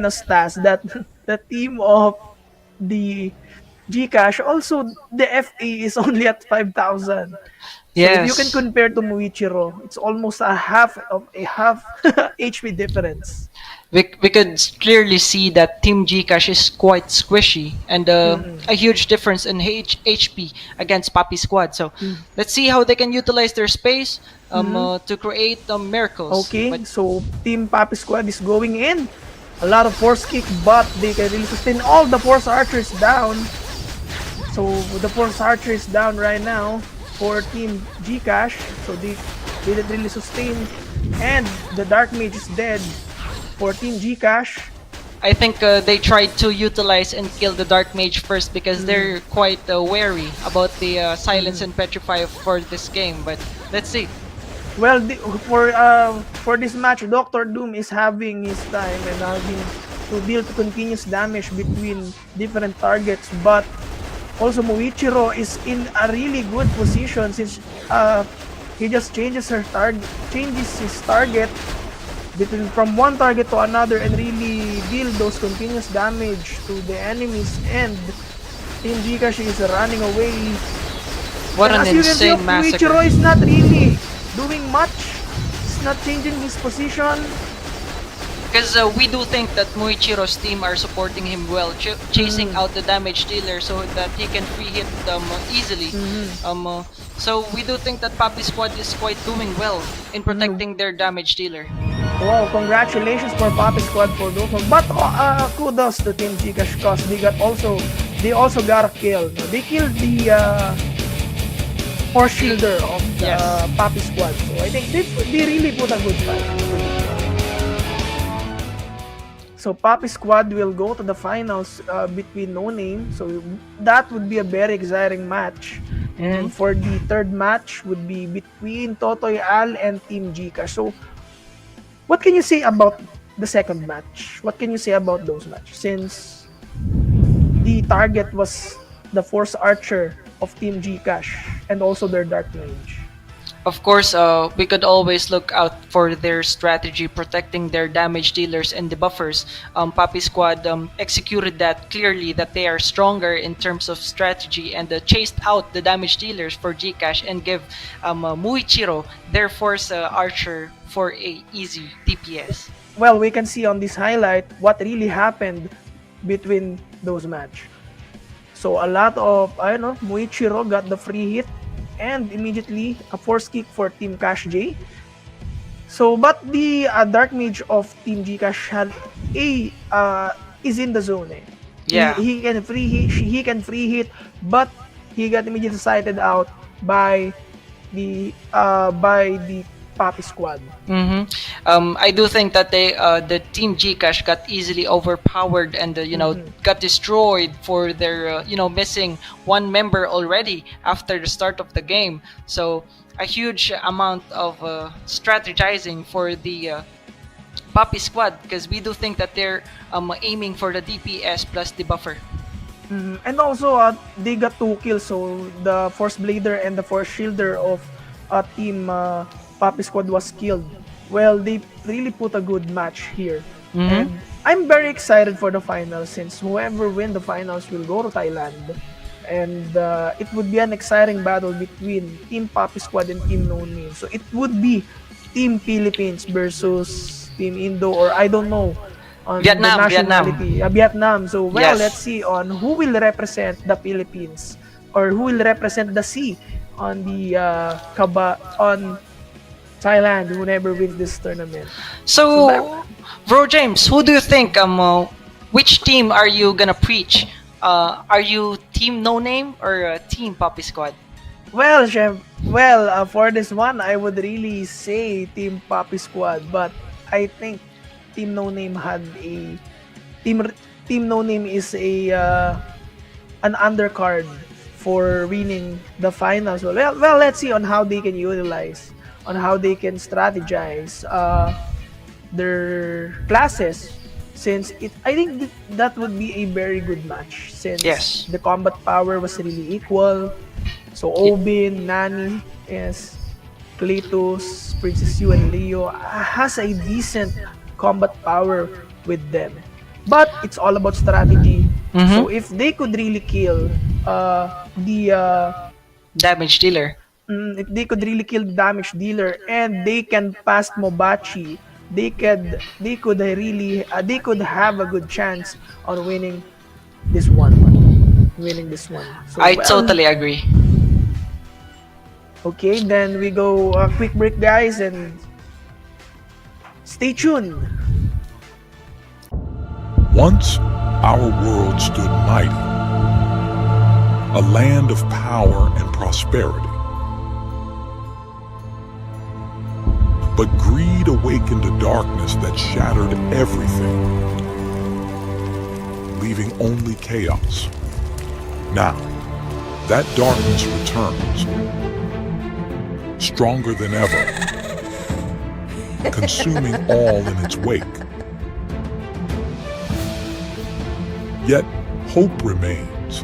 Stas, that the team of the Gcash, also the FA is only at 5,000. So if you can Yes. compare to Muichiro, it's almost a half HP difference. We could clearly see that Team Gcash is quite squishy and a huge difference in HP against Papi Squad. So let's see how they can utilize their space to create miracles. Okay, But so Team Papi Squad is going in. A lot of force kick, but they can really sustain all the force archers down. So the force archer is down right now for Team Gcash. So they didn't really sustain. And the Dark Mage is dead for Team Gcash. I think they tried to utilize and kill the Dark Mage first because they're quite wary about the silence and petrify for this game. But let's see. Well, for this match, Doctor Doom is having his time and having to deal to continuous damage between different targets. But also Muichiro is in a really good position, since he just changes his target between from one target to another and really deal those continuous damage to the enemies. And Team Gcash is running away. What And an as you can see, insane massacre. Muichiro is not really doing much. He's not changing his position. Because we do think that Muichiro's team are supporting him well, chasing out the damage dealer so that he can free hit them easily. So we do think that Papi Squad is quite doing well in protecting their damage dealer. Wow, congratulations for Papy Squad for those one. But kudos to Team Gcash, cause they also got a kill. They killed the force shielder of the Yes. Papy Squad. So I think they really put a good fight. So Papy Squad will go to the finals between No Name. So that would be a very exciting match. And for the third match would be between Totoy Al and Team Gcash. So what can you say about the second match? What can you say about those matches? Since the target was the Force Archer of Team Gcash and also their Dark Mage. Of course, we could always look out for their strategy protecting their damage dealers and debuffers. Papy Squad executed that clearly, that they are stronger in terms of strategy, and chased out the damage dealers for Gcash and give Muichiro their Force Archer for a easy DPS. Well, we can see on this highlight what really happened between those match. So a lot of, I don't know, Muichiro got the free hit and immediately a force kick for Team Cash J. So, but the Dark Mage of Team Gcash had is in the zone. Yeah. He can free hit, but he got immediately sighted out by the Papy Squad. I do think that the Team Gcash got easily overpowered and got destroyed for their missing one member already after the start of the game. So a huge amount of strategizing for the Papy Squad, because we do think that they're aiming for the DPS plus the buffer. And also they got 2 kills, so the Force Blader and the Force Shielder of Team Papy Squad was killed. Well, they really put a good match here. And I'm very excited for the finals, since whoever win the finals will go to Thailand. And it would be an exciting battle between Team Papy Squad and Team No Name. So it would be Team Philippines versus Team Indo, or I don't know, on Vietnam, the nationality. Vietnam. So, well, Yes. let's see on who will represent the Philippines, or who will represent the sea on the on Thailand, who never wins this tournament. So, Bro James, who do you think? Which team are you gonna preach? Are you Team No Name or Team Papy Squad? Well, Chef, for this one, I would really say Team Papy Squad, but I think Team No Name had a Team No Name is a an undercard for winning the finals. Well, let's see on how they can utilize, on how they can strategize their classes. Since I think that would be a very good match, since Yes. the combat power was really equal. So Obin, Nani, yes, Cletus, Princess Yu, and Leo has a decent combat power with them. But it's all about strategy. So if they could really kill Damage dealer. if they could really kill the damage dealer and they can pass Mobachi, they could have a good chance on winning this one. So, I well, totally agree. okay, then we go a quick break, guys, and stay tuned. Once our world stood mighty, a land of power and prosperity. But greed awakened a darkness that shattered everything, leaving only chaos. Now, that darkness returns, stronger than ever, consuming all in its wake. Yet, hope remains,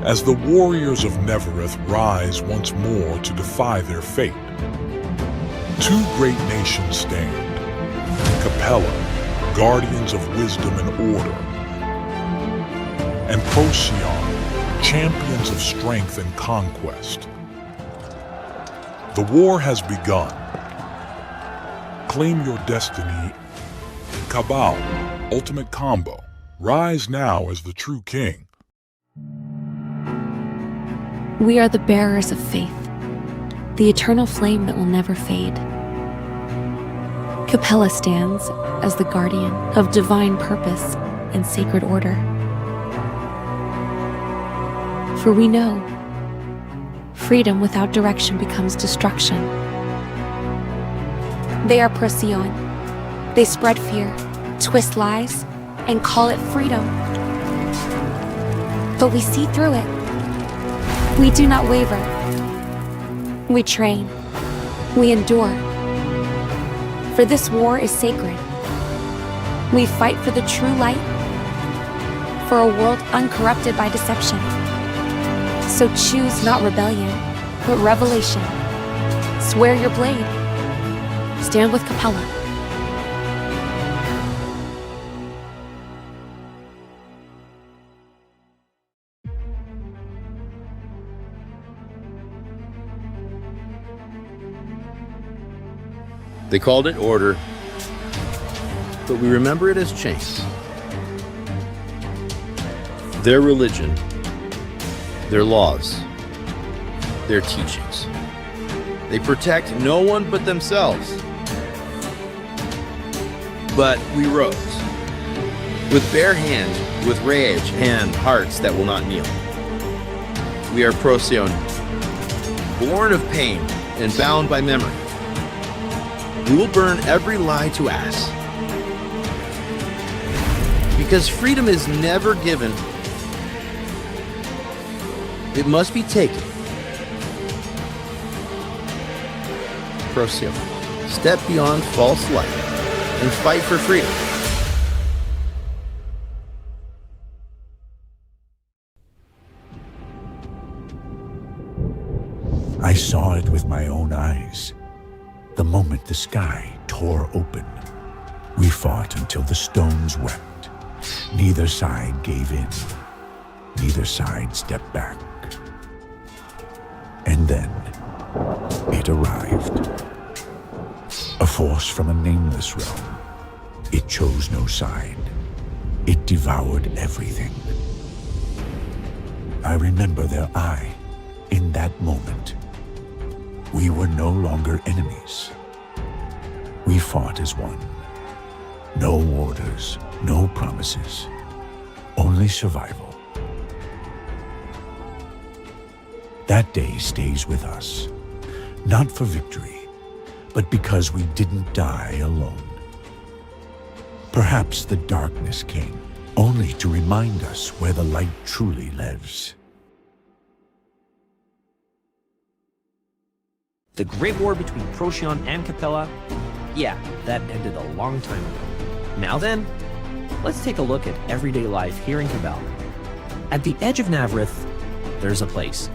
as the warriors of Nevereth rise once more to defy their fate. Two great nations stand, Capella, guardians of wisdom and order, and Procyon, champions of strength and conquest. The war has begun. Claim your destiny. Cabal, ultimate combo. Rise now as the true king. We are the bearers of faith, the eternal flame that will never fade. Capella stands as the guardian of divine purpose and sacred order. For we know, freedom without direction becomes destruction. They are Procyon. They spread fear, twist lies, and call it freedom. But we see through it. We do not waver. We train. We endure. For this war is sacred. We fight for the true light, for a world uncorrupted by deception. So choose not rebellion, but revelation. Swear your blade. Stand with Capella. They called it order, but we remember it as chains. Their religion, their laws, their teachings. They protect no one but themselves. But we rose, with bare hands, with rage and hearts that will not kneel. We are Procyon, born of pain and bound by memory. We will burn every lie to ass. Because freedom is never given. It must be taken. Procyon, step beyond false light and fight for freedom. I saw it with my own eyes. The moment the sky tore open, we fought until the stones wept. Neither side gave in. Neither side stepped back. And then it arrived. A force from a nameless realm. It chose no side. It devoured everything. I remember their eye in that moment. We were no longer enemies. We fought as one. No orders, no promises, only survival. That day stays with us, not for victory, but because we didn't die alone. Perhaps the darkness came only to remind us where the light truly lives. The Great War between Procyon and Capella, yeah, that ended a long time ago. Now then, let's take a look at everyday life here in Cabal. At the edge of Navrith, there's a place.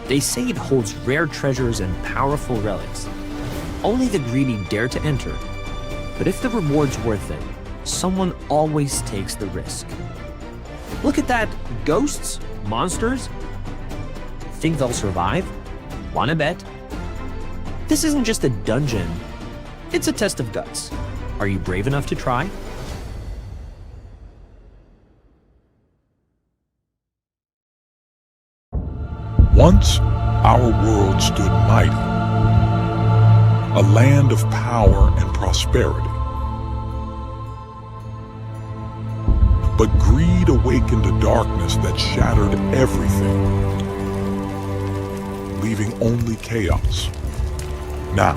They say it holds rare treasures and powerful relics. Only the greedy dare to enter. But if the reward's worth it, someone always takes the risk. Look at that. Ghosts? Monsters? Think they'll survive? Wanna bet? This isn't just a dungeon. It's a test of guts. Are you brave enough to try? Once, our world stood mighty, a land of power and prosperity. But greed awakened a darkness that shattered everything, leaving only chaos. Now,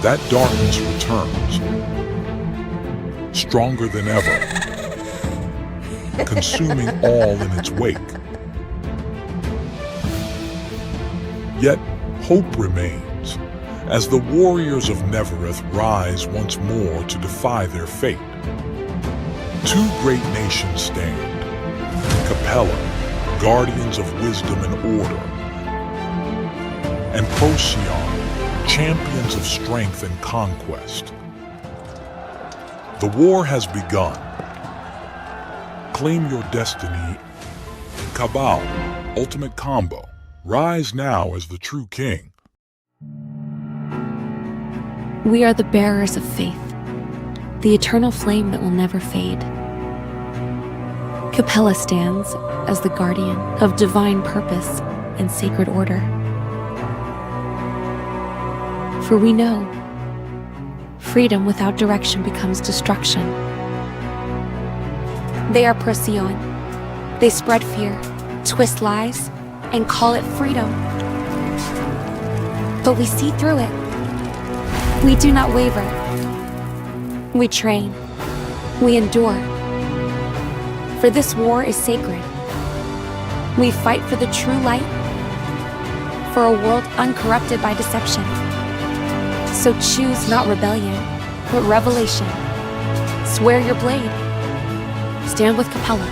that darkness returns, stronger than ever, consuming all in its wake. Yet, hope remains, as the warriors of Nevereth rise once more to defy their fate. Two great nations stand, Capella, guardians of wisdom and order, and Procyon, champions of strength and conquest. The war has begun. Claim your destiny. Cabal, ultimate combo. Rise now as the true king. We are the bearers of faith, the eternal flame that will never fade. Capella stands as the guardian of divine purpose and sacred order. For we know, freedom without direction becomes destruction. They are Procyon. They spread fear, twist lies, and call it freedom. But we see through it. We do not waver. We train. We endure. For this war is sacred. We fight for the true light, for a world uncorrupted by deception. So choose not rebellion, but revelation. Swear your blade. Stand with Capella.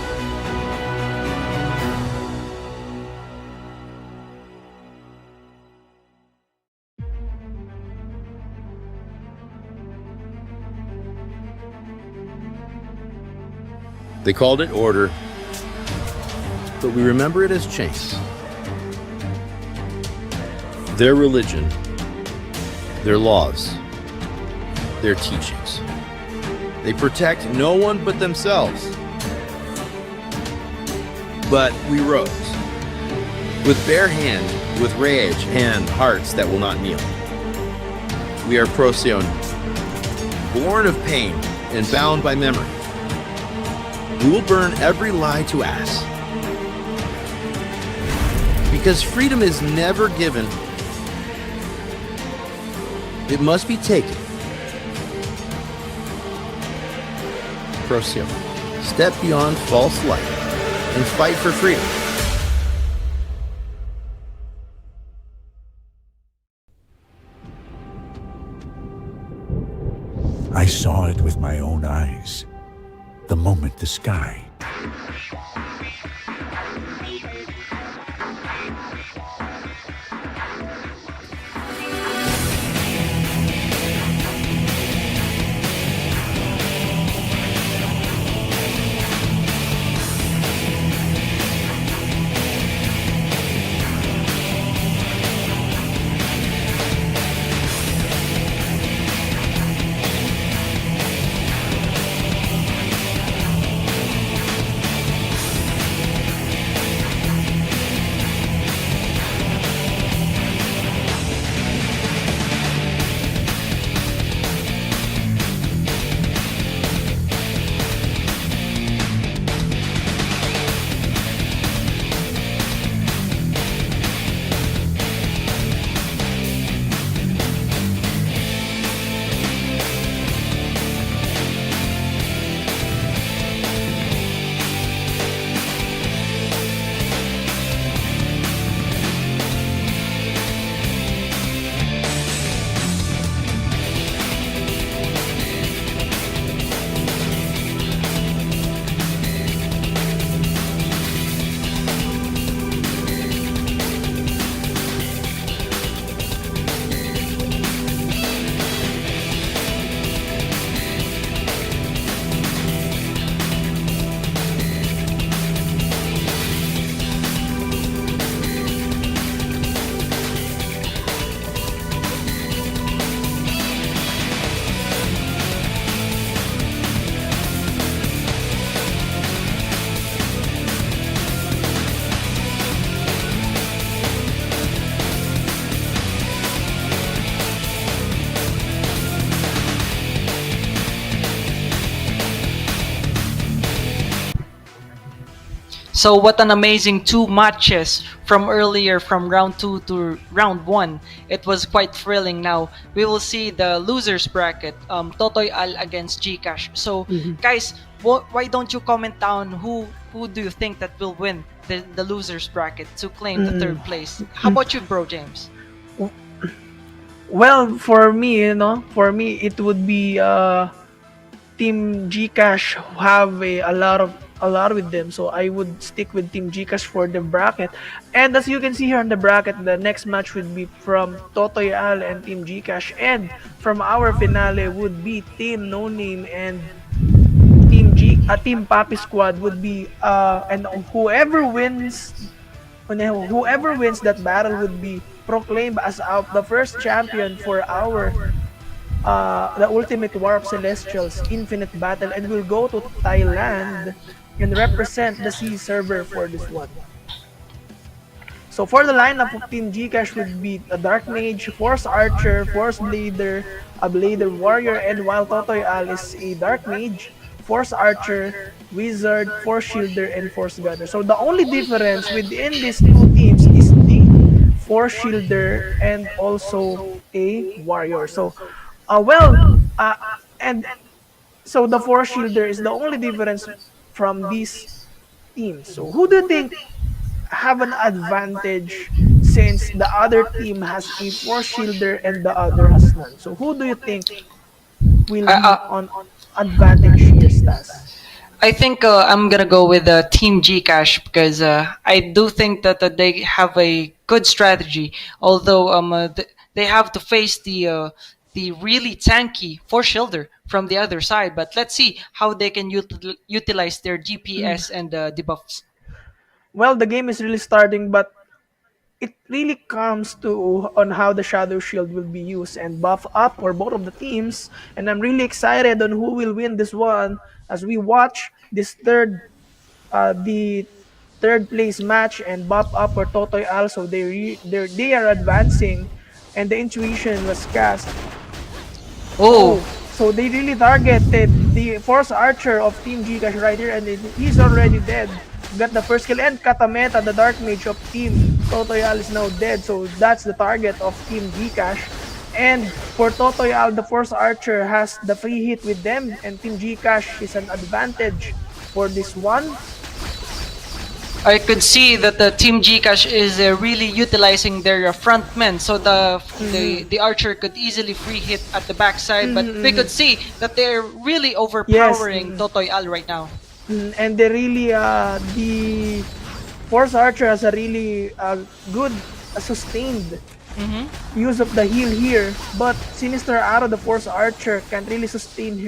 They called it order, but we remember it as chains. Their religion, their laws, their teachings. They protect no one but themselves. But we rose, with bare hand, with rage and hearts that will not kneel. We are Procyon, born of pain and bound by memory. We will burn every lie to ass. Because freedom is never given, it must be taken. Procyon, step beyond false light and fight for freedom. I saw it with my own eyes. The moment the sky So what an amazing two matches from earlier from round 2 to round 1. It was quite thrilling. Now we will see the losers bracket, Totoy Al against Gcash. So guys, why don't you comment down who do you think that will win the losers bracket to claim the third place? How about you, bro James? Well, for me, it would be Team Gcash have a lot with them, so I would stick with Team Gcash for the bracket. And as you can see here on the bracket, the next match would be from Totoy Al and Team Gcash, and from our finale would be Team No Name and Team Papy squad would be and whoever wins that battle would be proclaimed as the first champion for our the Ultimate War of Celestials Infinite Battle, and will go to Thailand and represent the Sea server for this one. So for the lineup of Team Gcash would be a Dark Mage, Force Archer, Force Blader, a Blader Warrior, and while Totoy Al is a Dark Mage, Force Archer, Wizard, Force Shielder, and Force Gunner. So the only difference within these two teams is the Force Shielder and also a Warrior. So and so the Force Shielder is the only difference from these teams. So who do you think have an advantage since the other team has a Force Shielder and the other has none? So who do you think will be on advantage here, Stas? I think I'm gonna go with Team Gcash because I do think that they have a good strategy. Although they have to face the really tanky Force Shielder from the other side. But let's see how they can utilize their DPS and debuffs. Well, the game is really starting, but it really comes to on how the Shadow Shield will be used and buff up for both of the teams. And I'm really excited on who will win this one as we watch this the third place match and buff up for Totoy also. They are advancing, and the intuition was cast. Oh, Oh, so they really targeted the Force Archer of Team Gcash right here, and he's already dead. Got the first kill, and Katameta, the Dark Mage of Team Totoyal, is now dead. So that's the target of Team Gcash. And for Totoyal, the Force Archer has the free hit with them, and Team Gcash is an advantage for this one. I could see that the Team Gcash is really utilizing their front men, so the archer could easily free hit at the backside. But we could see that they're really overpowering Totoy Al right now. And they really the Force Archer has a really good sustained use of the heal here, but Sinister Arrow, the Force Archer, can't really sustain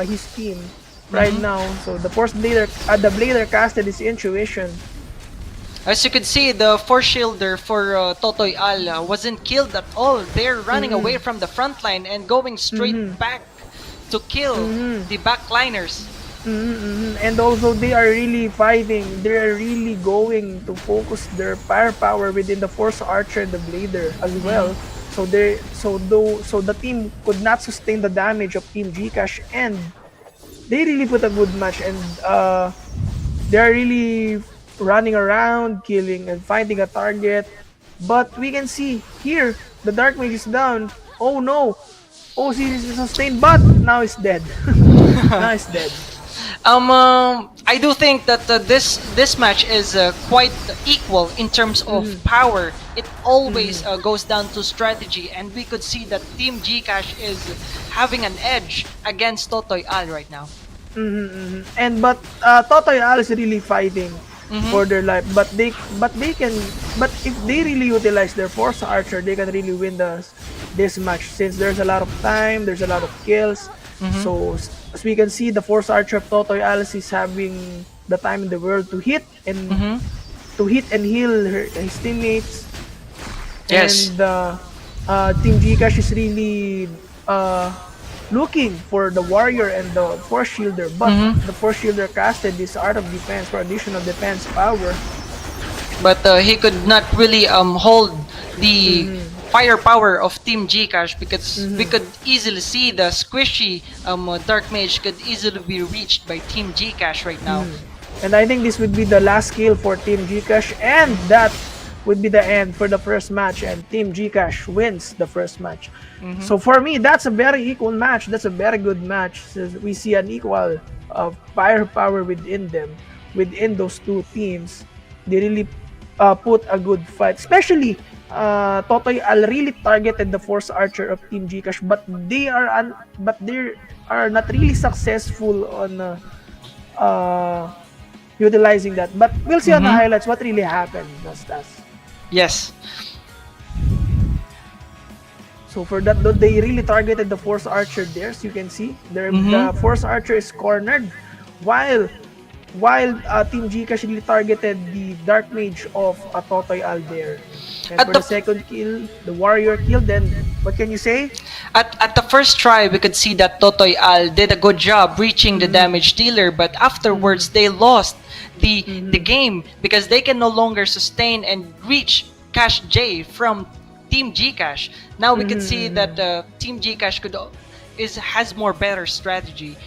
his team right now. So the the Blader casted his intuition. As you can see, the Force Shielder for Totoy Al wasn't killed at all. They're running away from the front line and going straight back to kill the backliners. And also they are really fighting. They are really going to focus their firepower within the Force Archer and the Blader as well. So the team could not sustain the damage of Team Gcash, and they really put a good match, and they are really running around, killing and finding a target. But we can see here the Dark Mage is down. Oh no! Oh, series is sustained, but now it's dead. Now it's dead. I do think that this match is quite equal in terms of power. It always goes down to strategy, and we could see that Team Gcash is having an edge against Totoy Al right now. But Totoy Al is really fighting for their life. But if they really utilize their Force Archer, they can really win this match, since there's a lot of time, there's a lot of kills. So as we can see, the Force Archer of Totoy Alice is having the time in the world to hit and heal his teammates. Yes. And Team Gcash is really looking for the warrior and the Force Shielder, but the Force Shielder casted this Art of Defense for additional defense power. But he could not really hold the firepower of Team Gcash, because we could easily see the squishy Dark Mage could easily be reached by Team Gcash right now. And I think this would be the last kill for Team Gcash, and that would be the end for the first match, and Team Gcash wins the first match. So for me, that's a very equal match. That's a very good match. So we see an equal firepower within them, within those two teams. They really put a good fight, especially Totoy Al really targeted the Force Archer of Team Gcash, but they are not really successful on utilizing that. But we'll see on the highlights what really happened. That's Yes. So for that, they really targeted the Force Archer there. So you can see the Force Archer is cornered, while Team Gcash really targeted the Dark Mage of Totoy Al there. And At for the- the second kill, the warrior killed. Then what can you say? At the first try, we could see that Totoy Al did a good job reaching the damage dealer, but afterwards they lost the game because they can no longer sustain and reach Cash J from Team Gcash. Now we can see that Team Gcash has more better strategy,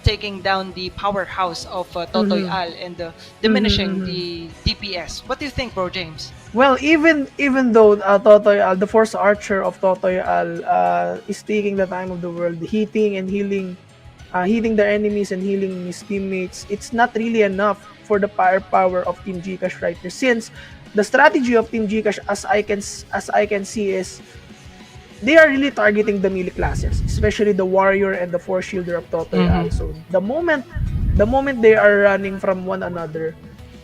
taking down the powerhouse of Totoy Al and diminishing the DPS. What do you think, Bro James? Well, even though Totoy Al, the Force Archer of Totoy Al, is taking the time of the world, hitting and healing, hitting their enemies and healing his teammates, it's not really enough for the firepower of Team Gcash right here. Since the strategy of Team Gcash, as I can see, is they are really targeting the melee classes, especially the warrior and the Force Shielder of Totoy Al. So the moment they are running from one another,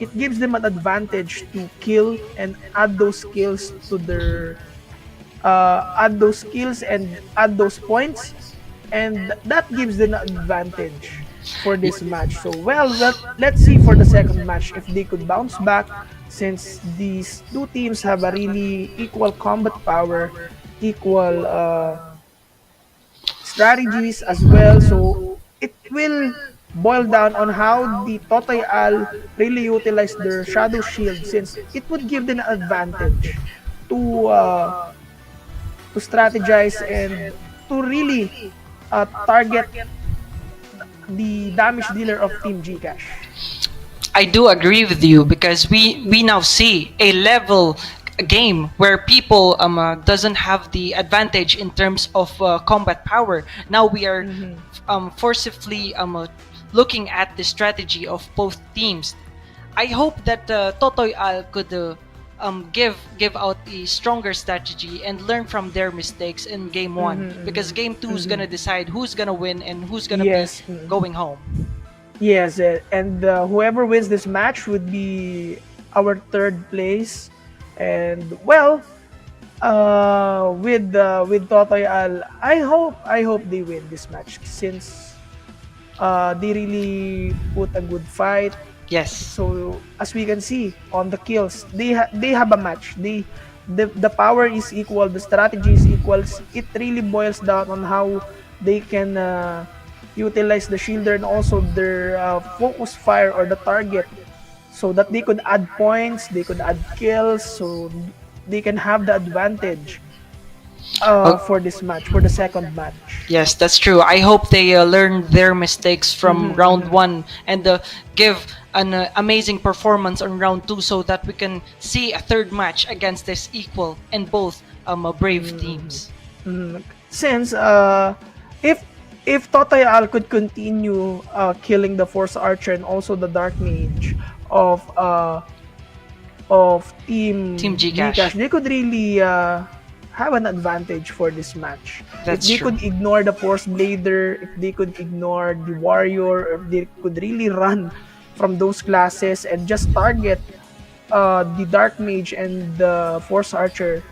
it gives them an advantage to kill and add those skills to add those skills and add those points, and that gives them an advantage for this match. So well, let's see for the second match if they could bounce back, since these two teams have a really equal combat power, equal strategies as well. So it will boil down on how the Totoy Al really utilize their Shadow Shield, since it would give them an advantage to uh, to strategize and to really target the damage dealer of Team Gcash. I do agree with you because we now see a level game where people doesn't have the advantage in terms of combat power. Now we are forcibly looking at the strategy of both teams. I hope that Totoy Al could give out a stronger strategy and learn from their mistakes in game one, because game two is gonna decide who's gonna win and who's gonna Yes. be going home. Yes, and whoever wins this match would be our third place. And well, with Totoy Al, I hope they win this match, since they really put a good fight. Yes. So as we can see on the kills, they have a match. The power is equal, the strategy is equal. It really boils down on how they can utilize the shielder and also their focus fire or the target, so that they could add points, they could add kills, so they can have the advantage for this match, for the second match. Yes, that's true. I hope they learn their mistakes from round one and give an amazing performance on round two, so that we can see a third match against this equal and both brave teams. Since if Totoy Al could continue killing the Force Archer and also the Dark Mage of Team Gcash. they could really have an advantage for this match. That's if they true. could ignore the Force Blader, if they could ignore the Warrior, or if they could really run from those classes and just target the Dark Mage and the Force Archer,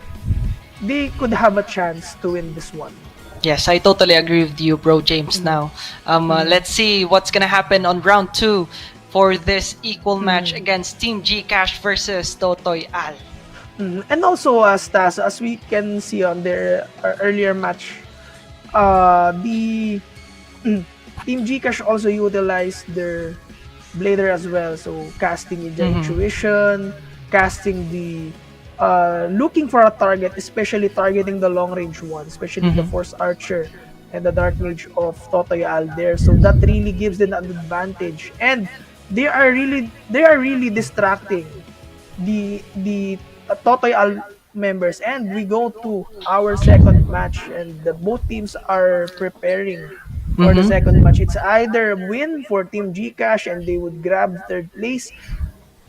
they could have a chance to win this one. Yes, I totally agree with you, bro James. Now, let's see what's gonna happen on round two for this equal match against Team Gcash versus Totoy Al. And also, Stas, as we can see on their earlier match, the Team Gcash also utilized their Blader as well. So casting in the intuition, casting the looking for a target, especially targeting the long range one, especially the Force Archer and the Dark Mage of Totoy Al there. So that really gives them an advantage, and they are really distracting the Totoy Al members. And we go to our second match, and both teams are preparing for the second match. It's either win for Team Gcash and they would grab third place,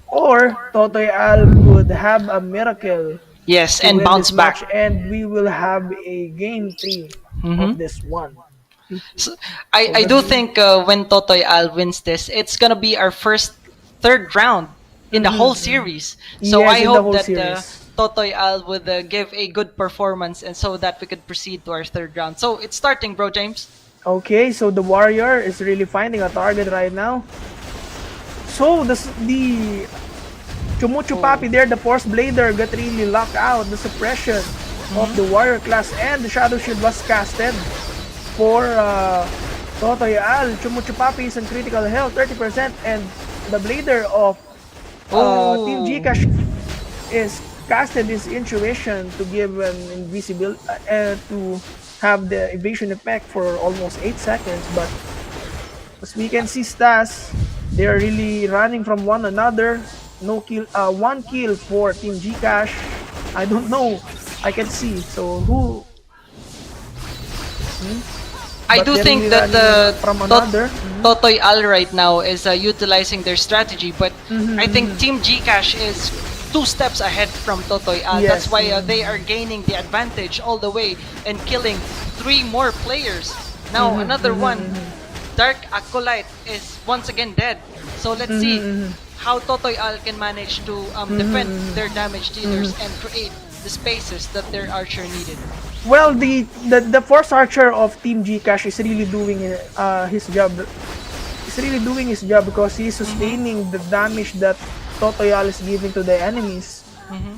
or Totoy Al could have a miracle Yes, to and win bounce this back. match, and we will have a game 3 of this one. So, I do think when Totoy Al wins this, it's gonna be our first third round in the whole series. So Yes, I in the hope whole that series. Totoy Al would give a good performance, and so that we could proceed to our third round. So it's starting, bro James. Okay, so the Warrior is really finding a target right now. So the Chumuchu Papy there, the Force Blader, got really locked out. The suppression of the Warrior class, and the Shadow Shield was casted for Totoy Al. Chumuchu Papy is in critical health, 30%, and the Blader of Team Gcash is casted his intuition to give an invisible to have the evasion effect for almost 8 seconds. But as we can see, Stas, they are really running from one another. No kill, one kill for Team Gcash. I don't know. I can see. So who? I But do they're think really that running from another. Totoy Al right now is utilizing their strategy, but I think Team Gcash is 2 steps ahead from Totoy Al. Yes. That's why they are gaining the advantage all the way and killing 3 more players. Now another one, Dark Acolyte, is once again dead. So let's see how Totoy Al can manage to defend their damage dealers and create the spaces that their archer needed. Well, the Force Archer of Team Gcash is really doing his job. He's really doing his job because he's sustaining the damage that Totoy is giving to the enemies,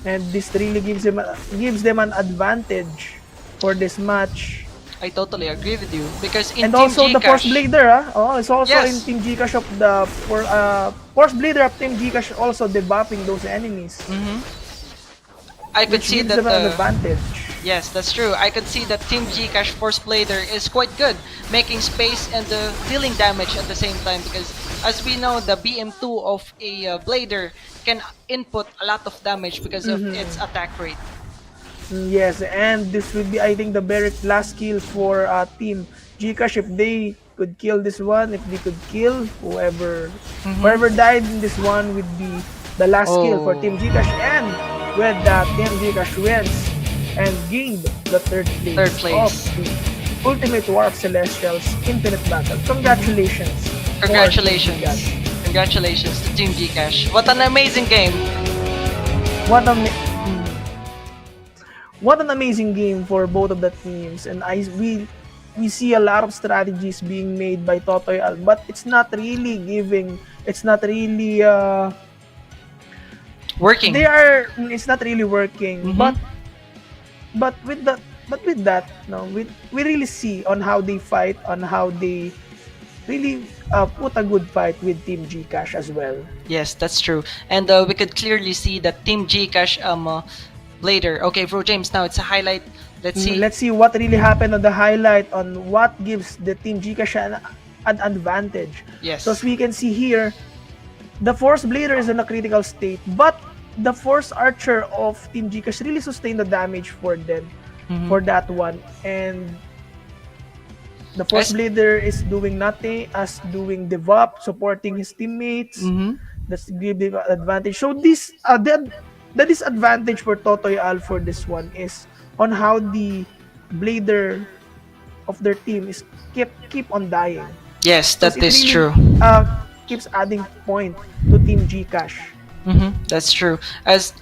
and this really gives them an advantage for this match. I totally agree with you because in And Team also the Force Gcash, Blader, it's also Yes. in Team Gcash of the Force Blader of Team Gcash also debuffing those enemies, I could which see gives that them an advantage. yes, that's true. I could see that Team Gcash Force Blader is quite good, making space and dealing damage at the same time. Because as we know, the BM2 of a Blader can input a lot of damage because of its attack rate. Yes, and this would be, I think, the very last kill for Team Gcash. If they could kill this one, if they could kill whoever died in this one, would be the last kill for Team Gcash. And with that, Team Gcash wins and gained the third place of the Ultimate War of Celestials Infinite Battle. Congratulations! for Team Congratulations. Gcash. Congratulations to Team Gcash. What an amazing game. What a what an amazing game for both of the teams, and we see a lot of strategies being made by Totoy, but it's not really Working. it's not really working. But with that, no, we really see on how they fight, on how they really put a good fight with Team Gcash as well. Yes, that's true. And we could clearly see that Team Gcash later. Okay, Bro James, now it's a highlight. Let's see. Let's see what really happened on the highlight, on what gives the Team Gcash an advantage. Yes. So as we can see here, the Force Blader is in a critical state, but the Force Archer of Team Gcash really sustained the damage for them, for that one. And the Force Blader is doing nothing, as doing debuff, supporting his teammates. That's giving advantage. So this the disadvantage for Totoy Al for this one is on how the Blader of their team is keep on dying. Yes, that It is really, true. Keeps adding point to Team Gcash. That's true. As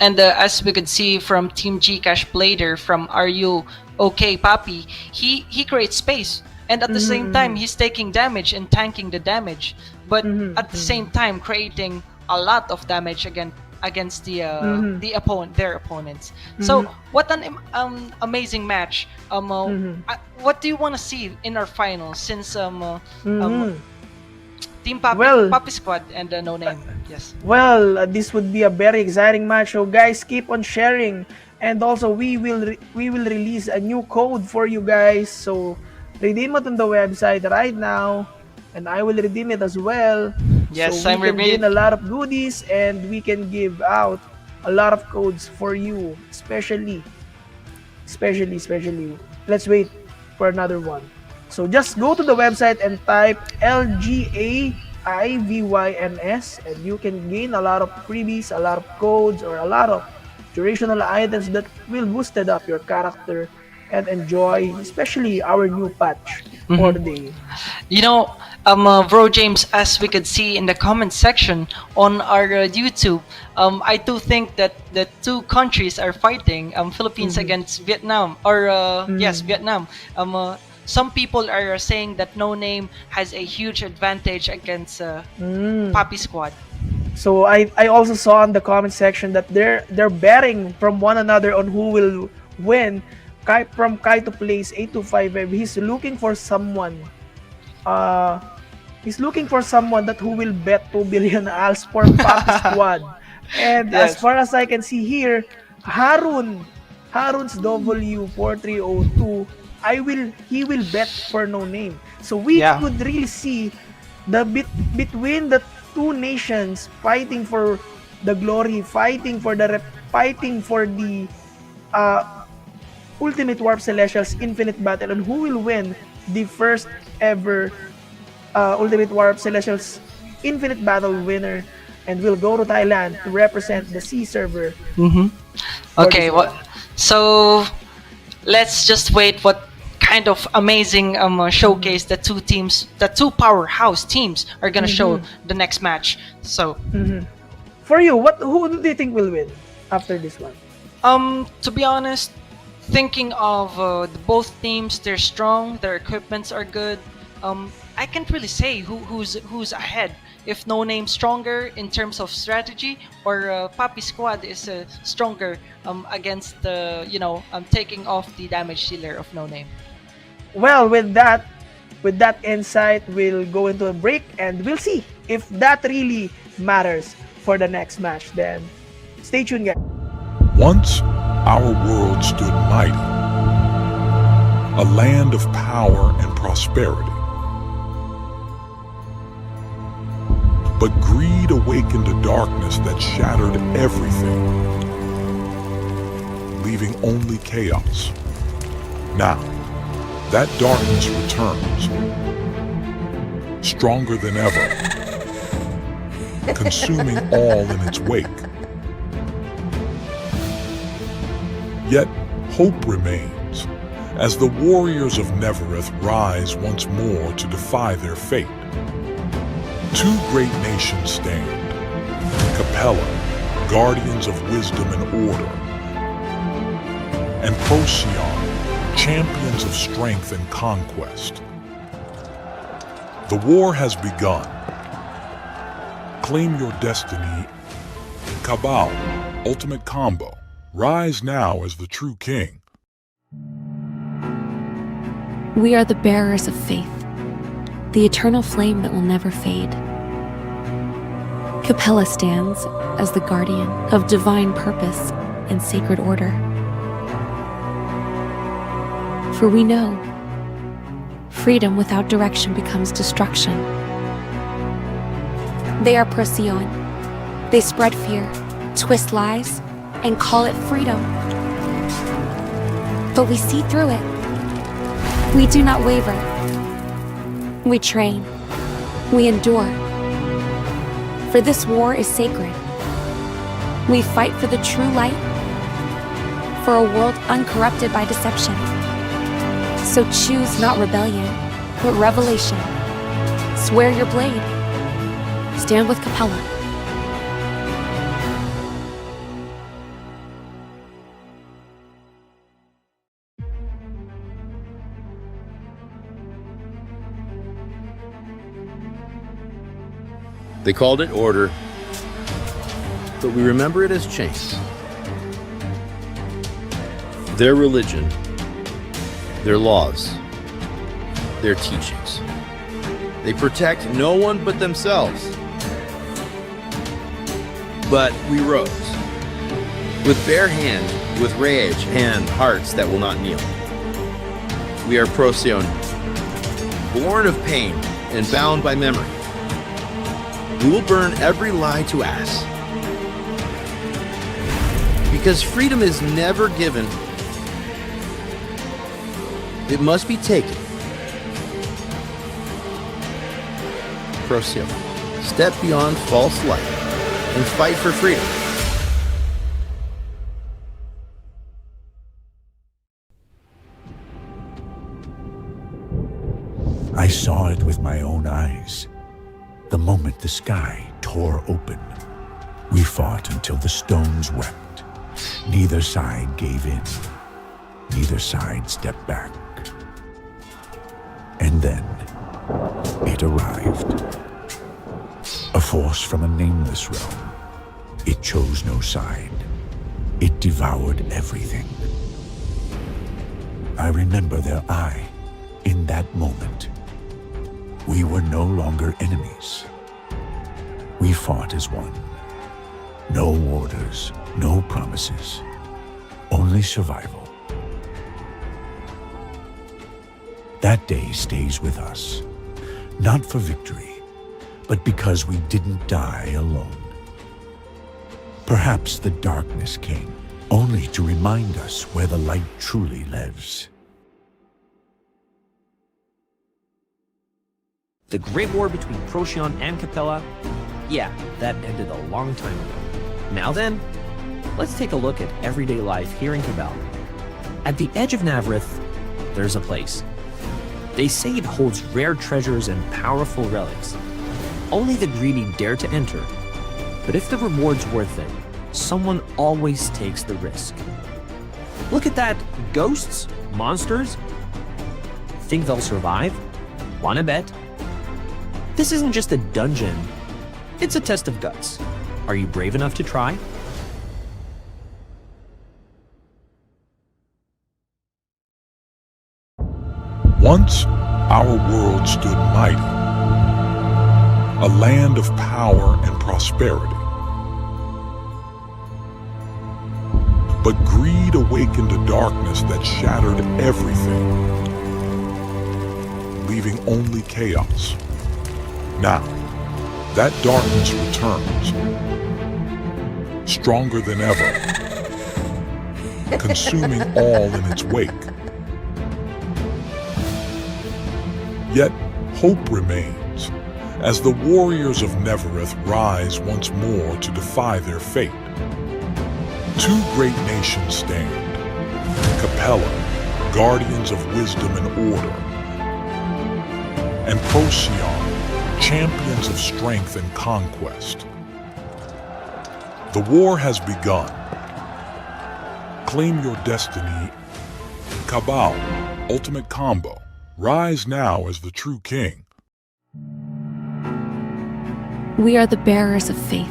we could see from Team Gcash Blader, from Are You Okay Papy, he creates space, and at the same time he's taking damage and tanking the damage, but at the same time creating a lot of damage against their opponents. So what an amazing match. What do you want to see in our finals, since Team Papy Squad and No Name? Yes. Well, this would be a very exciting match. So guys, keep on sharing, and also we will release a new code for you guys. So redeem it on the website right now, and I will redeem it as well. Yes, so I'm we can redeeming. gain a lot of goodies, and we can give out a lot of codes for you, especially. Let's wait for another one. So just go to the website and type LGAIVYNS, and you can gain a lot of freebies, a lot of codes, or a lot of durational items that will boosted up your character and enjoy, especially our new patch for the day. You know, Bro James, as we could see in the comment section on our YouTube, I do think that the two countries are fighting, Philippines against Vietnam, or yes, Vietnam. Some people are saying that No Name has a huge advantage against Papy Squad. So I also saw in the comment section that they're betting from one another on who will win. From Kaito Plays 825, he's looking for someone. He's looking for someone that who will bet 2 billion ALS for Papy Squad. And Yes. as far as I can see here, Harun's W4302, he will bet for No Name. So we could really see the between the two nations fighting for the glory, fighting for the Ultimate Warp Celestials Infinite Battle, and who will win the first ever Ultimate Warp Celestials Infinite Battle winner, and will go to Thailand to represent the C server. Okay, so let's just wait what kind of amazing showcase the two powerhouse teams are gonna show the next match. So For you, who do you think will win after this one? To be honest, thinking of both teams, they're strong, their equipments are good. I can't really say who's ahead. If No Name's stronger in terms of strategy, or Papy squad is stronger against the taking off the damage dealer of No Name. Well, with that insight, we'll go into a break and we'll see if that really matters for the next match. Then stay tuned, guys. Once our world stood mighty, a land of power and prosperity. But greed awakened a darkness that shattered everything, leaving only chaos. Now, that darkness returns, stronger than ever, consuming all in its wake. Yet, hope remains, as the warriors of Nevereth rise once more to defy their fate. Two great nations stand, Capella, guardians of wisdom and order, and Procyon, champions of strength and conquest. The war has begun. Claim your destiny. Cabal, ultimate combo. Rise now as the true king. We are the bearers of faith, the eternal flame that will never fade. Capella stands as the guardian of divine purpose and sacred order. For we know, freedom without direction becomes destruction. They are Procyon. They spread fear, twist lies, and call it freedom. But we see through it. We do not waver. We train. We endure. For this war is sacred. We fight for the true light, for a world uncorrupted by deception. So choose not rebellion, but revelation. Swear your blade. Stand with Capella. They called it order, but we remember it as chains. Their religion, their laws, their teachings. They protect no one but themselves. But we rose, with bare hand, with rage and hearts that will not kneel. We are Procyon, born of pain and bound by memory. We will burn every lie to ass. Because freedom is never given. It must be taken. Procyon, step beyond false light and fight for freedom. I saw it with my own eyes. The moment the sky tore open, we fought until the stones wept. Neither side gave in. Neither side stepped back. And then it arrived. A force from a nameless realm. It chose no side. It devoured everything. I remember their eye in that moment. We were no longer enemies. We fought as one. No orders, no promises, only survival. That day stays with us, not for victory, but because we didn't die alone. Perhaps the darkness came only to remind us where the light truly lives. The Great War between Procyon and Capella, yeah, that ended a long time ago. Now then, let's take a look at everyday life here in Cabal. At the edge of Navrith, there's a place. They say it holds rare treasures and powerful relics. Only the greedy dare to enter, but if the reward's worth it, someone always takes the risk. Look at that. Ghosts? Monsters? Think they'll survive? Wanna bet? This isn't just a dungeon. It's a test of guts. Are you brave enough to try? Once, our world stood mighty, a land of power and prosperity. But greed awakened a darkness that shattered everything, leaving only chaos. Now, that darkness returns, stronger than ever, consuming all in its wake. Yet, hope remains, as the warriors of Nevereth rise once more to defy their fate. Two great nations stand, Capella, guardians of wisdom and order, and Procyon, champions of strength and conquest. The war has begun. Claim your destiny. Cabal, ultimate combo. Rise now as the true king. We are the bearers of faith,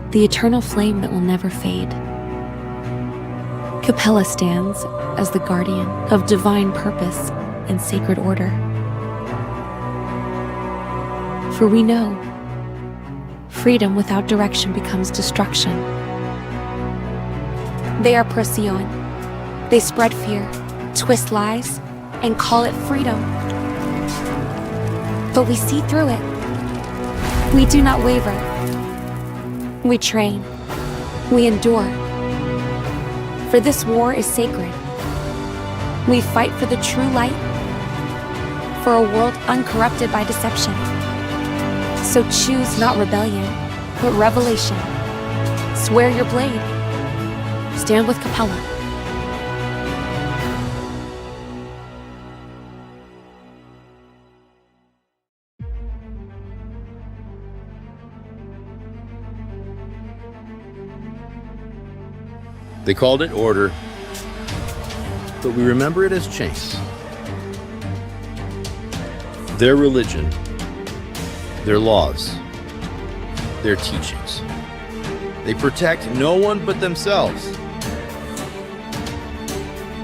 the eternal flame that will never fade. Capella stands as the guardian of divine purpose and sacred order. For we know, freedom without direction becomes destruction. They are Procyon. They spread fear, twist lies, and call it freedom. But we see through it. We do not waver. We train. We endure. For this war is sacred. We fight for the true light, for a world uncorrupted by deception. So choose not rebellion, but revelation. Swear your blade. Stand with Capella. They called it order, but we remember it as chains. Their religion, their laws, their teachings. They protect no one but themselves.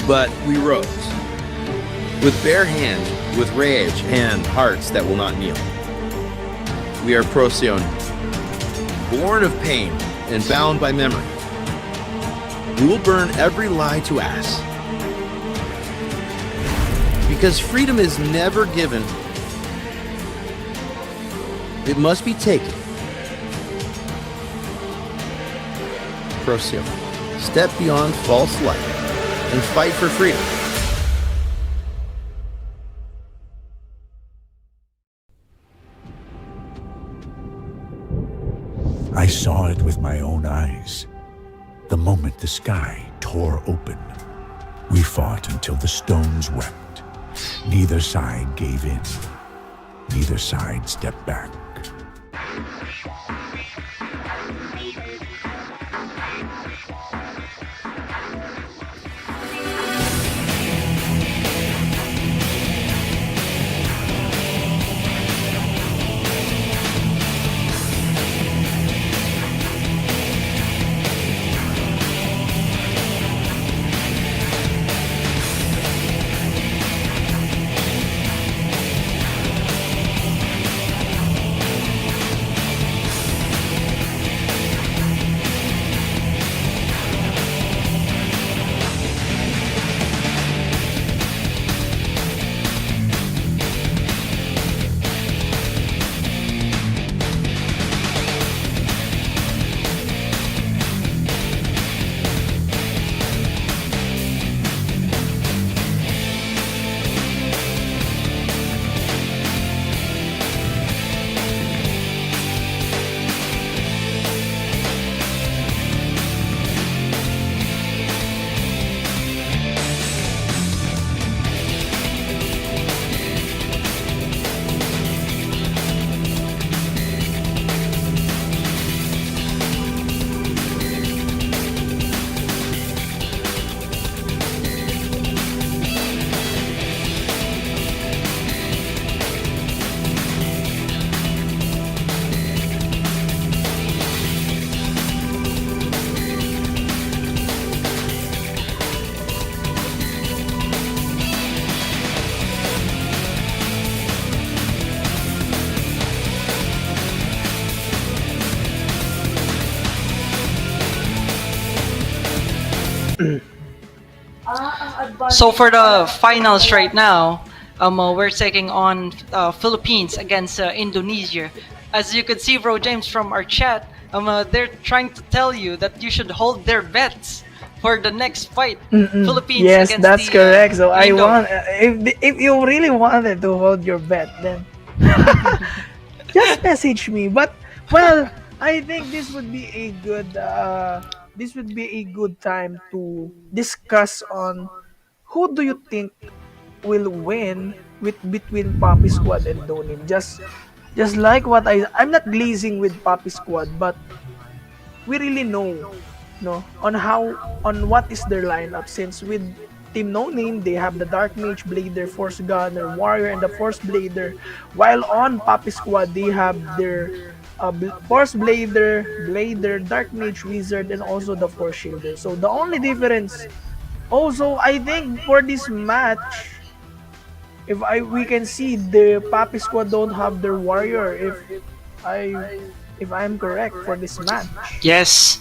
But we rose, with bare hands, with rage and hearts that will not kneel. We are Procyon, born of pain and bound by memory. We will burn every lie to ass. Because freedom is never given. It must be taken. Procyon, step beyond false light and fight for freedom. I saw it with my own eyes. The moment the sky tore open, we fought until the stones wept. Neither side gave in. Neither side stepped back. So for the finals right now, we're taking on Philippines against Indonesia. As you could see, Bro James, from our chat, they're trying to tell you that you should hold their bets for the next fight. Philippines Yes, against that's the correct. So I Indo. want if you really wanted to hold your bet, then just message me. But well, I think this would be a good time to discuss on who do you think will win with between Poppy Squad and Donim. Just like what I'm not glazing with Poppy Squad, but we really know no on how on what is their lineup, since with Team No Name they have the Dark Mage, Blader, Force Gunner, Warrior, and the Force Blader, while on Poppy Squad they have their Force Blader, Dark Mage, Wizard, and also the Force Shielder. So the only difference also, I think for this match, if I we can see the Poppy Squad don't have their Warrior, I if I'm correct for this match. Yes.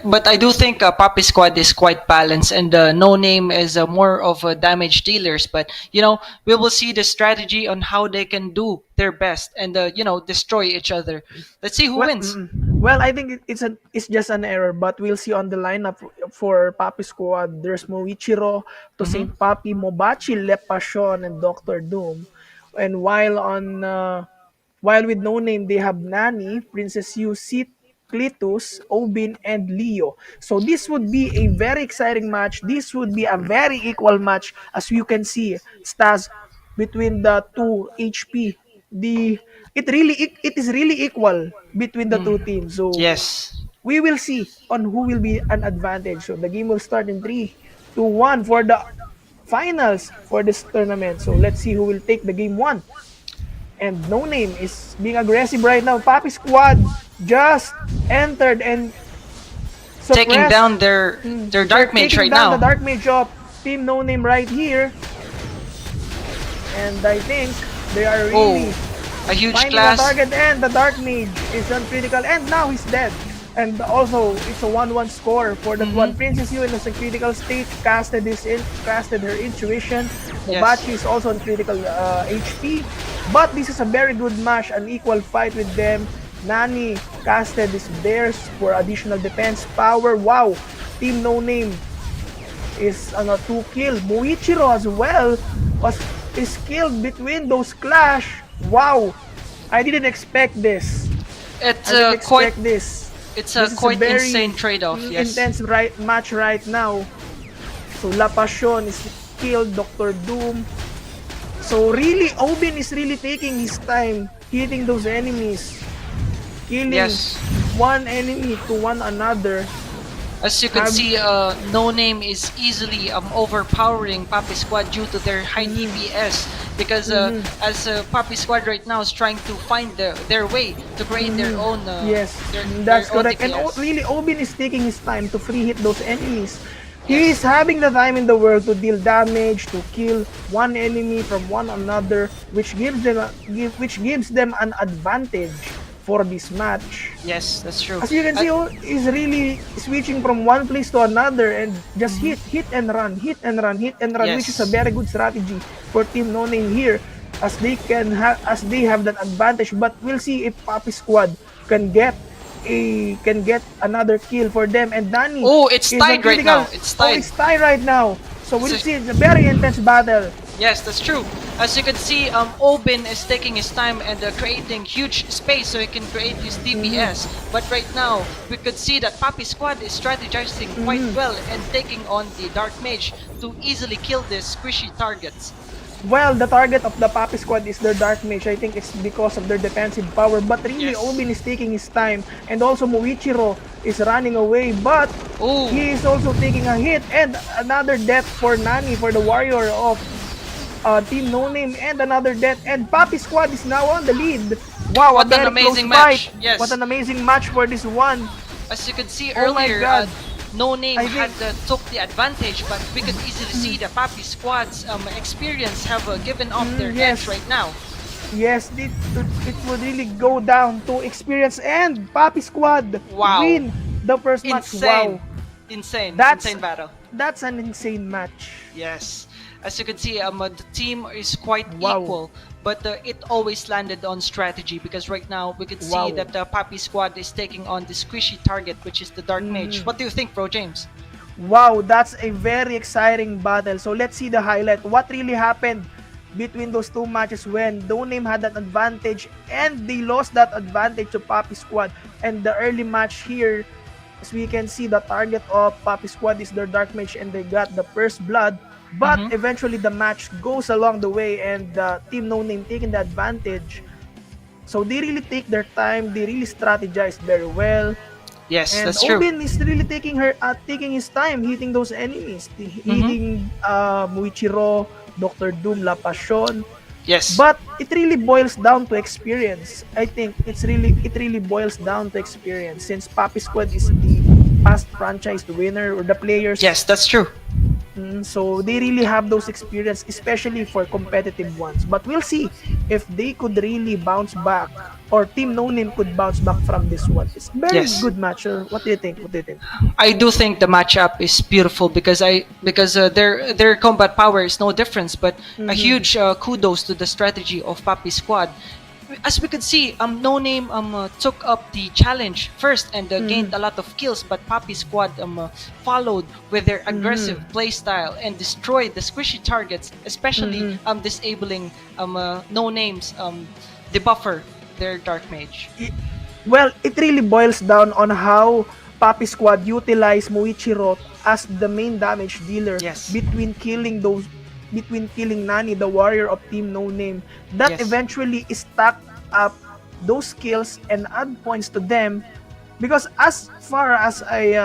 But I do think Poppy Squad is quite balanced, and No Name is more of a damage dealers. But we will see the strategy on how they can do their best and destroy each other. Let's see who Well, wins. well, I think it's just an error, but we'll see on the lineup for Papi Squad. There's Moichiro, to Hmm. Saint Papi, Mobachi, Lepashon, and Doctor Doom. And while with No Name, they have Nani, Princess Yusit, Clitus, Obin, and Leo. So this would be a very exciting match. This would be a very equal match, as you can see, Stas, between the two HP. The it is really equal between the two teams. So Yes. we will see on who will be an advantage. So the game will start in 3, 2, 1 for the finals for this tournament. So let's see who will take the game one. And No Name is being aggressive right now. Papi Squad just entered and Taking suppressed. down their They're Dark Mage taking right down the now. Dark Mage of Team No Name right here. And I think they are Oh, really a huge finding a class. target, and the Dark Mage is uncritical, and now he's dead. And also, it's a 1-1 score for that one. Princess Yuen is in critical state, casted her intuition. Yes. Mobachi is also on critical HP. But this is a very good match, an equal fight with them. Nani casted his Bears for additional defense power. Wow, Team No Name is on a 2 kill. Muichiro as well is killed between those clash. Wow, I didn't expect this. It's I didn't quite expect this. it's This a is quite very insane trade-off. Yes. intense match right now. So La Passion is killed, Doctor Doom. So really, Obin is really taking his time hitting those enemies, killing Yes. one enemy to one another. As you can Have- see, No Name is easily overpowering Papi Squad due to their high DPS. Because as Papi Squad right now is trying to find their way to create their own. Yes, their that's own correct. And DPS. really, Obin is taking his time to free hit those enemies. He is having the time in the world to deal damage, to kill one enemy from one another, which gives them an advantage for this match. Yes, that's true. As you can see, he's really switching from one place to another and just hit and run, which is a Yes. very good strategy for Team No Name here, as they have that advantage. But we'll see if Papi Squad can get another kill for them. And Danny, Oh, it's is tied on right critical- now. It's tied. It's tied right now. So we'll So- see. It's a very intense battle. Yes, that's true. As you can see, Obin is taking his time and creating huge space so he can create his DPS. But right now, we could see that Papi Squad is strategizing quite well and taking on the Dark Mage to easily kill these squishy targets. Well, the target of the Papi Squad is their Dark Mage. I think it's because of their defensive power. But really, Yes. Obin is taking his time. And also, Muichiro is running away. But Oh, he is also taking a hit. And another death for Nani, for the warrior of Team No Name. And another death. And Papi Squad is now on the lead. Wow, What a an very amazing close fight. match. Yes. What an amazing match for this one. as you can see Oh my earlier, God. No Name I had think- took the advantage, but we could easily see the Papi Squad's experience have given off their yes. edge right now. Yes, it would really go down to experience, and Papi Squad Wow. win the first match. Insane. Wow. insane That's battle. that's an insane match. Yes. As you can see, the team is quite Wow. equal, but it always landed on strategy because right now we could see Wow. that the Papi squad is taking on the squishy target, which is the Dark Mage. Mhm. What do you think, Bro James? Wow, that's a very exciting battle. So let's see the highlight. What really happened between those two matches when No Name had an advantage and they lost that advantage to Papi Squad. And the early match here, as we can see, the target of Papi Squad is their Dark Mage and they got the first blood. But Mm-hmm. eventually the match goes along the way and Team No Name taking the advantage. So they really take their time, they really strategize very well. Yes, And that's true. Obin is really taking his time hitting those enemies, Mm-hmm. hitting Muichiro, Doctor Doom, La Passion. Yes. But it really boils down to experience. I think it really boils down to experience since Papi Squad is the past franchise winner or the players. Yes, that's true. So they really have those experience, especially for competitive ones. But we'll see if they could really bounce back or Team No Name could bounce back from this one. It's a very Yes. good match. What do you think? What do you think? I do think the matchup is beautiful because their combat power is no difference, but a huge kudos to the strategy of Papi Squad. As we could see, No Name took up the challenge first and gained a lot of kills, but Papi Squad followed with their aggressive playstyle and destroyed the squishy targets, especially disabling No Name's debuffer, their Dark Mage. Well, it really boils down on how Papi Squad utilized Muichiro as the main damage dealer Yes. between killing Nani, the warrior of Team No Name, that Yes. eventually stacked up those skills and add points to them. Because as far as I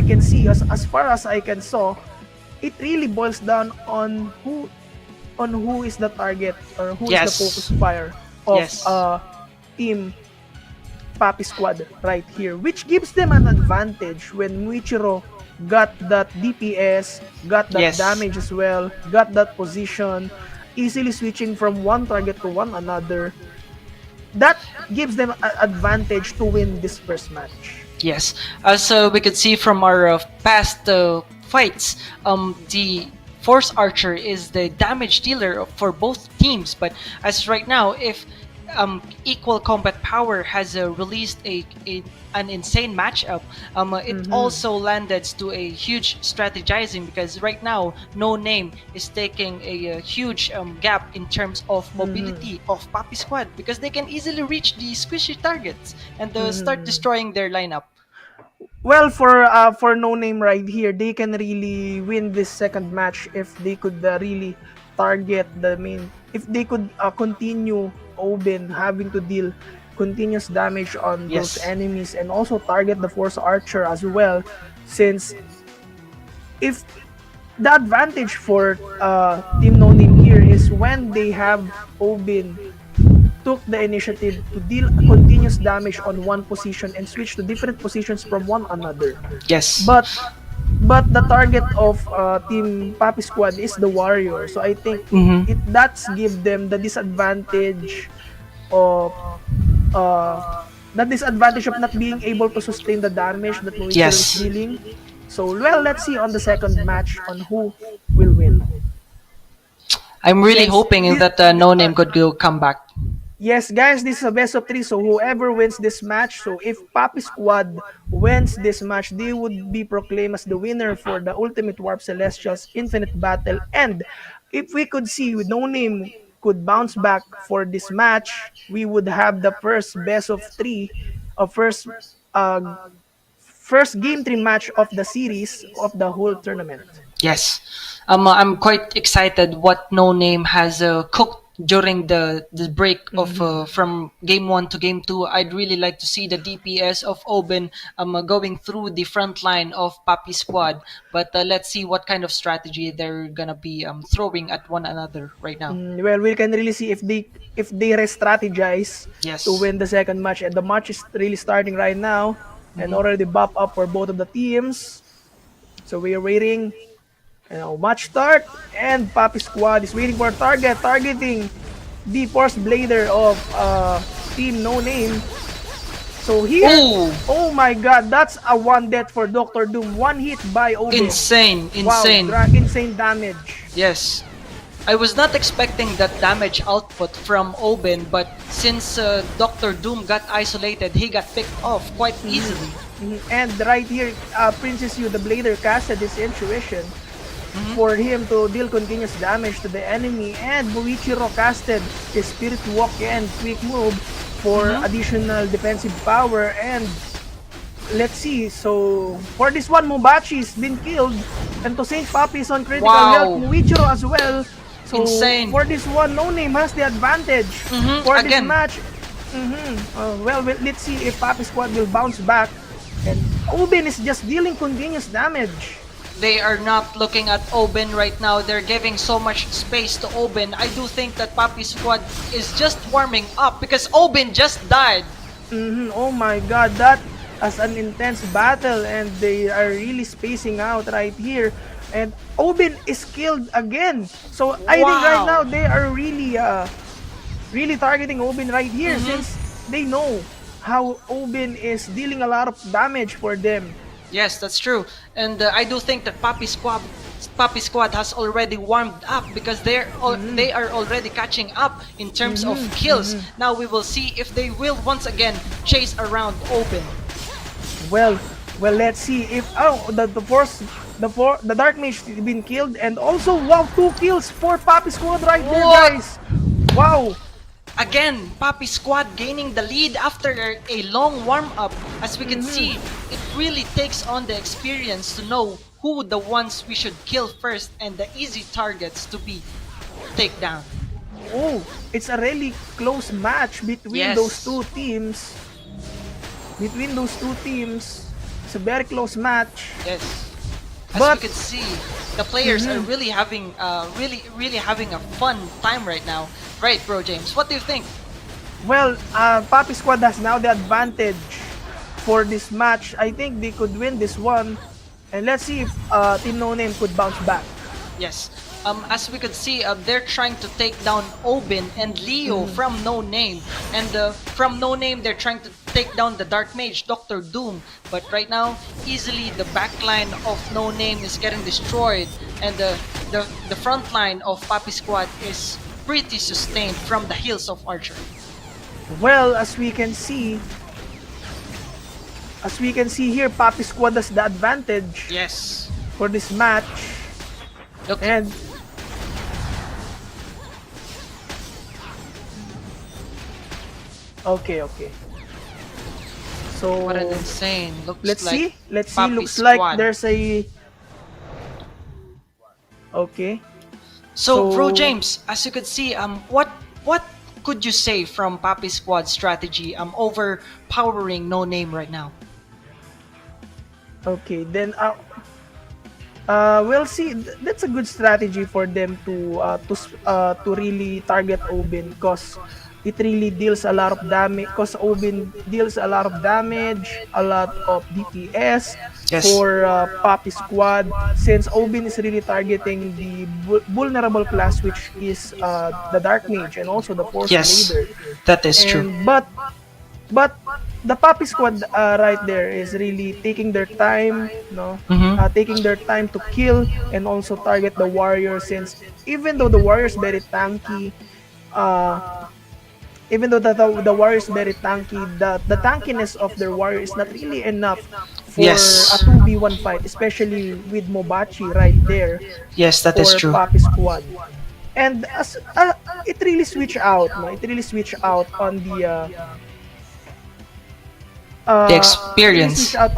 can see, as far as I can saw, it really boils down on who is the target or who is the Yes. focus fire of Yes. Team Papi Squad right here, which gives them an advantage when Muichiro got that DPS, got that Yes. damage as well, got that position, easily switching from one target to one another. That gives them an advantage to win this first match. Yes, as we could see from our past fights, the Force Archer is the damage dealer for both teams. But as right now, if Equal Combat Power has released an insane matchup, it also landed to a huge strategizing because right now No Name is taking a huge gap in terms of mobility of Papi Squad because they can easily reach the squishy targets and start destroying their lineup. Well, for No Name right here, they can really win this second match if they could really target the main. If they could continue Oben having to deal continuous damage on those Yes. enemies and also target the Force Archer as well, since if the advantage for Team No Name here is when they have Oben took the initiative to deal continuous damage on one position and switch to different positions from one another. Yes. But the target of Team Papi Squad is the warrior. So I think Mhm. that's give them the disadvantage of uh, not being able to sustain the damage that Moichiro is Yes. dealing. So well, let's see on the second match on who will win. I'm really Since hoping this, that No Name could go come back. Yes, guys, this is a best of three. So whoever wins this match, so if Papi Squad wins this match, they would be proclaimed as the winner for the Ultimate Warp Celestials Infinite Battle. And if we could see with No Name could bounce back for this match, we would have the first best of three, uh, first game three match of the series of the whole tournament. Yes, I'm quite excited what No Name has cooked during the break of from game one to game two. I'd really like to see the DPS of Oben going through the front line of Papi Squad. But let's see what kind of strategy they're gonna be throwing at one another right now. Well, we can really see if they re-strategize to Yes. win the second match, and the match is really starting right now, and already bop up for both of the teams. So we are waiting. Match start, and Papi Squad is waiting for a targeting the Force Blader of Team No Name. So here, Ooh. oh my god, that's a one death for Doctor Doom. One hit by Oben. Insane, Wow, insane. insane damage. Yes. I was not expecting that damage output from Oben, but since Doctor Doom got isolated, he got picked off quite easily. And right here, Princess Yu, the Blader, casted his intuition for him to deal continuous damage to the enemy, and Buichiro casted his Spirit Walk and Quick Move for additional defensive power. And let's see, so for this one, Mobachi's been killed, and to save Papy is on critical health, Muichiro as well. So Insane. for this one, No Name has the advantage for this Again. match. Well, let's see if Papy Squad will bounce back. And Oben is just dealing continuous damage. They are not looking at Oben right now. They're giving so much space to Oben. I do think that Papy Squad is just warming up because Oben just died. Oh my god, that as an intense battle, and they are really spacing out right here. And Oben is killed again. So I think right now they are really really targeting Oben right here, since they know how Oben is dealing a lot of damage for them. Yes, that's true. And I do think that Papy Squad has already warmed up because they are already catching up in terms of kills. Now we will see if they will once again chase around Oben. Well, let's see if the Dark Mage has been killed, and also wow, 2 kills for Papy Squad right there, guys. Wow. Again, Papy Squad gaining the lead after a long warm-up. As we can see, it really takes on the experience to know who the ones we should kill first and the easy targets to be take down. Oh, it's a really close match between those two teams. It's a very close match. Yes. As But we can see, the players are really having really having a fun time right now. Right, Bro James? What do you think? well, Papy Squad has now the advantage for this match. I think they could win this one, and let's see if Team No Name could bounce back. Yes. As we could see, they're trying to take down Oben and Leo from No Name. And from No Name, they're trying to take down the Dark Mage, Dr. Doom. But right now, easily the backline of No Name is getting destroyed. And the front line of Papy Squad is pretty sustained from the heels of Archer. Well, as we can see here, Papy Squad has the advantage Yes. for this match. Look, And okay. So what an insane. let's see. Papy Looks Squad. like there's a okay. So, Bro So- James, as you could see, what could you say from Papy Squad's strategy overpowering No Name right now? Okay, then we'll see. That's a good strategy for them to really target Oben, because it really deals a lot of damage. Because Oben deals a lot of damage, a lot of DPS Yes. for Papy Squad. Since Oben is really targeting the vulnerable class, which is the Dark Mage and also the Force Yes, Leader. that is true. But the Papy Squad right there is really taking their time, no? Taking their time to kill and also target the warrior, since even though the warrior is very tanky, the warrior is very tanky, the tankiness of their warrior is not really enough for Yes. a 2v1 fight, especially with Mobachi right there Yes, that for is true. Papy Squad. And as it really switch out, no? It really switch out on the The experience. Really switch out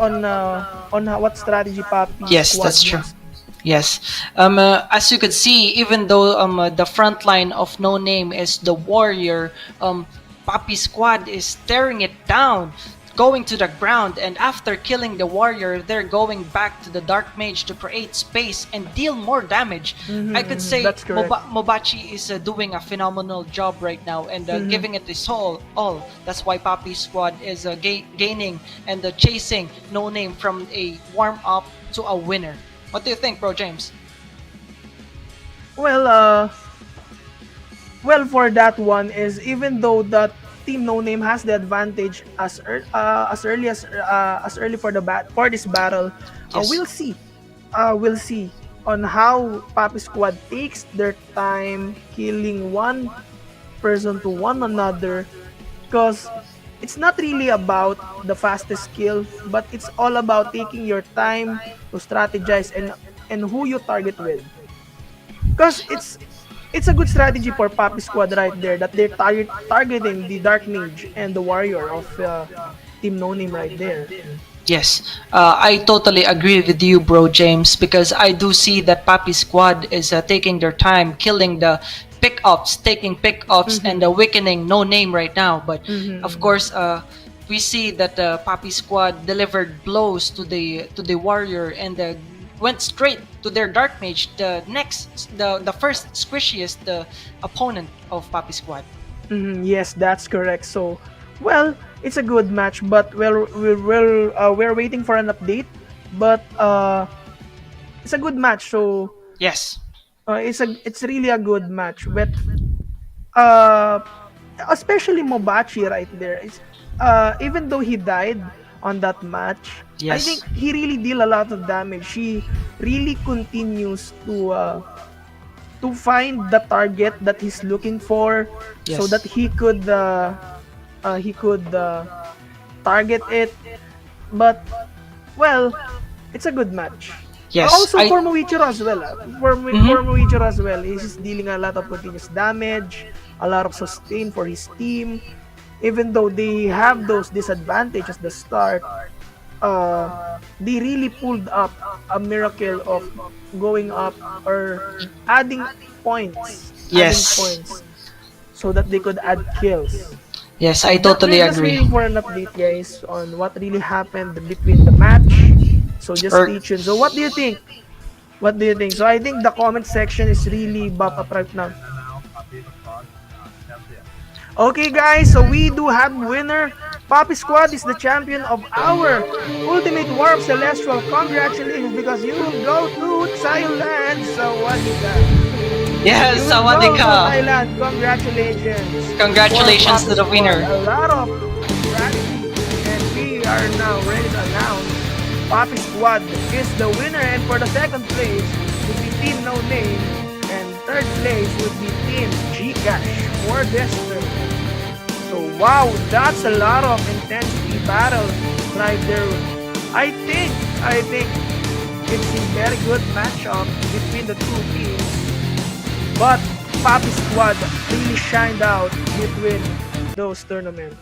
on what strategy Papy Yes, Squad that's true. used. Yes. As you could see, even though the front line of No Name is the warrior, Papy Squad is tearing it down, going to the ground, and after killing the warrior, they're going back to the Dark Mage to create space and deal more damage. I could say that's correct. Mobachi is doing a phenomenal job right now and giving it his all. That's why Papy Squad is gaining and chasing No Name from a warm-up to a winner. What do you think, Bro James? Well, for that one is, even though that Team No Name has the advantage as early for for this battle. Yes. We'll see on how Papi Squad takes their time killing one person to one another, because it's not really about the fastest kill, but it's all about taking your time to strategize and who you target with. Because it's a good strategy for Papi Squad right there, that they're targeting the Dark Mage and the Warrior of Team No Name right there. Yes, I totally agree with you, bro, James, because I do see that Papi Squad is taking their time killing the pickups, taking pickups, and weakening No Name right now. But of course, we see that the Papi Squad delivered blows to the warrior and went straight to their Dark Mage, the first squishiest opponent of Papi Squad. Yes, that's correct. So, well, it's a good match, but we're waiting for an update. But it's a good match. So Yes. it's really a good match. But uh, especially Mobachi right there. Even though he died on that match, I think Yes. he really deal a lot of damage. He really continues to find the target that he's looking for, so that Yes. he could target it. But well, it's a good match. Yes. Also for Muichiro as well. For Mhm. Muichiro as well, he's dealing a lot of continuous damage, a lot of sustain for his team. Even though they have those disadvantages at the start, they really pulled up a miracle of going up or adding adding Yes. points, so that they could add kills. Yes, I So totally we're just agree. waiting for an update, guys, on what really happened between the match. So just Or stay tuned. So what do you think? What do you think? So I think the comment section is really bop up right now. Okay, guys, so we do have winner. Poppy Squad is the champion of our Ultimate Warp Celestial. Congratulations, because you will go to Thailand. So what is that? yes, You will go to Sawadika. Thailand. Congratulations for Congratulations to Poppy the Squad. winner. A lot of strategy, and we are now ready to announce Poppy Squad is the winner. And for the second place would be Team No Name, and third place would be Team Gcash for this tournament. So wow, that's a lot of intensity battle right there. I think it's a very good matchup between the two teams. But Papi Squad really shined out between those tournaments.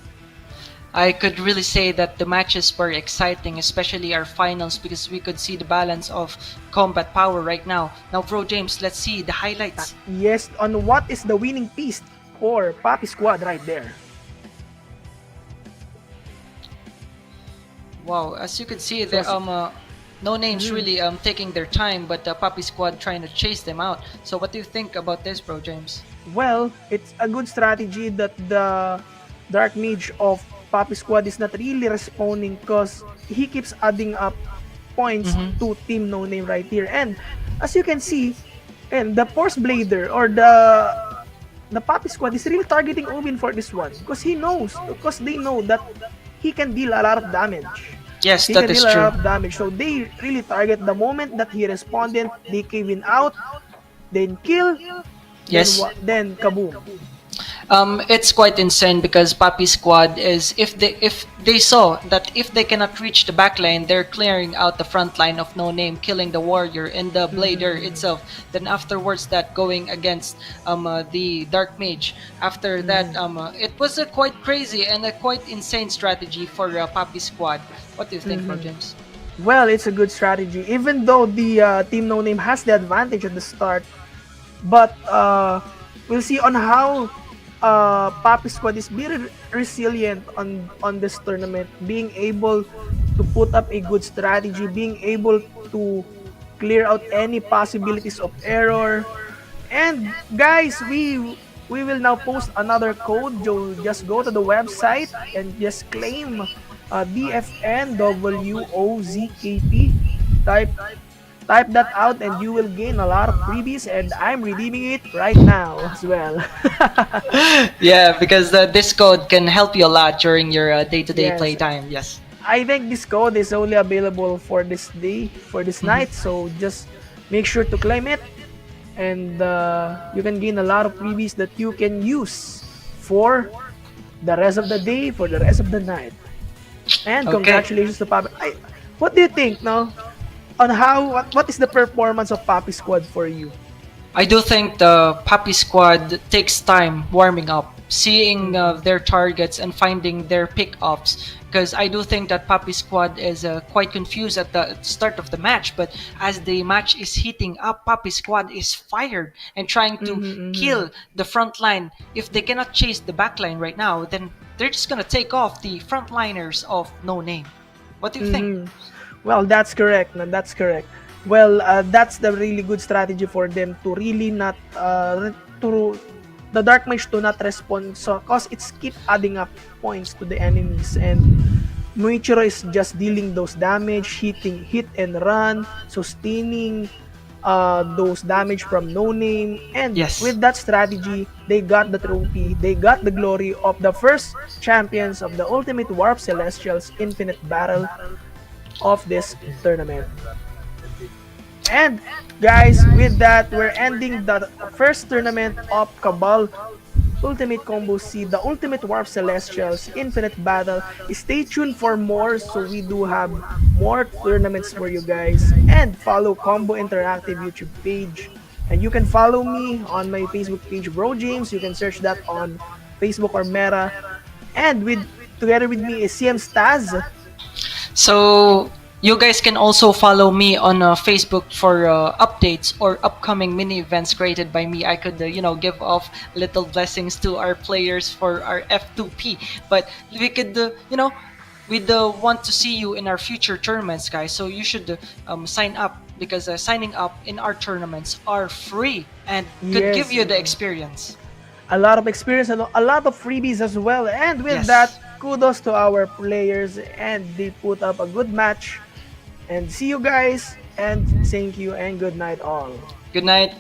I could really say that the matches were exciting, especially our finals, because we could see the balance of combat power right now. Now, bro James, let's see the highlights. Yes, on what is the winning piece for Papi Squad right there. Wow, as you could see, So, no names really taking their time, but the Puppy Squad trying to chase them out. So, what do you think about this, bro James? well, it's a good strategy that the Dark Mage of Papi Squad is not really responding, because he keeps adding up points to Team No Name right here. And as you can see, and the Force Blader or the Papi Squad is really targeting Ubin for this one, because they know that he can deal a lot of damage. Yes, He that can is deal a true. lot of damage. So they really target the moment that he responded, they cave in out, then kill, Yes. then kaboom. It's quite insane because Papi Squad is if they saw that if they cannot reach the back line, they're clearing out the front line of No Name, killing the warrior and the blader itself. Then afterwards, that going against the dark mage. After that, it was a quite crazy and a quite insane strategy for Papi Squad. What do you think, bro James? Well, it's a good strategy. Even though the Team No Name has the advantage at the start, but we'll see on how Papi Squad is very resilient on this tournament, being able to put up a good strategy, being able to clear out any possibilities of error. And guys, we will now post another code. Just go to the website and just claim DFNWOZKP. Type Type that out and you will gain a lot of freebies, and I'm redeeming it right now as well. Yeah, because this code can help you a lot during your day-to-day Yes, playtime. Yes. I think this code is only available for this day, for this Mhm. night, so just make sure to claim it, and you can gain a lot of freebies that you can use for the rest of the day, for the rest of the night. And Okay. congratulations to Papi. What do you think, no? On what is the performance of Papi Squad for you? I do think the Papy squad takes time warming up, seeing Mm-mm. their targets and finding their pickups. Because I do think that Papy squad is quite confused at the start of the match, but as the match is heating up, Papy squad is fired and trying to Mm-hmm, mm-hmm. kill the front line. If they cannot chase the back line right now, then they're just gonna take off the frontliners of No Name. What do you think? Mm-hmm. Well, that's correct, man. That's correct. Well, that's the really good strategy for them to really not to the dark mage to not respond, so cause it's keep adding up points to the enemies, and Muichiro is just dealing those damage, hit and run, sustaining those damage from No Name, and Yes. with that strategy, they got the trophy, they got the glory of the first champions of the Ultimate Warp Celestials Infinite Battle of this tournament. And guys, with that, we're ending the first tournament of Cabal Ultimate Combo C, the Ultimate Warp Celestials Infinite Battle. Stay tuned for more, so we do have more tournaments for you guys. And follow Combo Interactive YouTube page. And you can follow me on my Facebook page, Bro James. You can search that on Facebook or Meta. And with together with me is CM Staz. So you guys can also follow me on Facebook for updates or upcoming mini events created by me. I could, give off little blessings to our players for our F2P. But we could, we'd want to see you in our future tournaments, guys. So you should sign up because signing up in our tournaments are free and could give Yes. you the experience. A lot of experience and a lot of freebies as well. And with that, Yes. kudos to our players, and they put up a good match. And see you guys, and thank you, and good night all. Good night.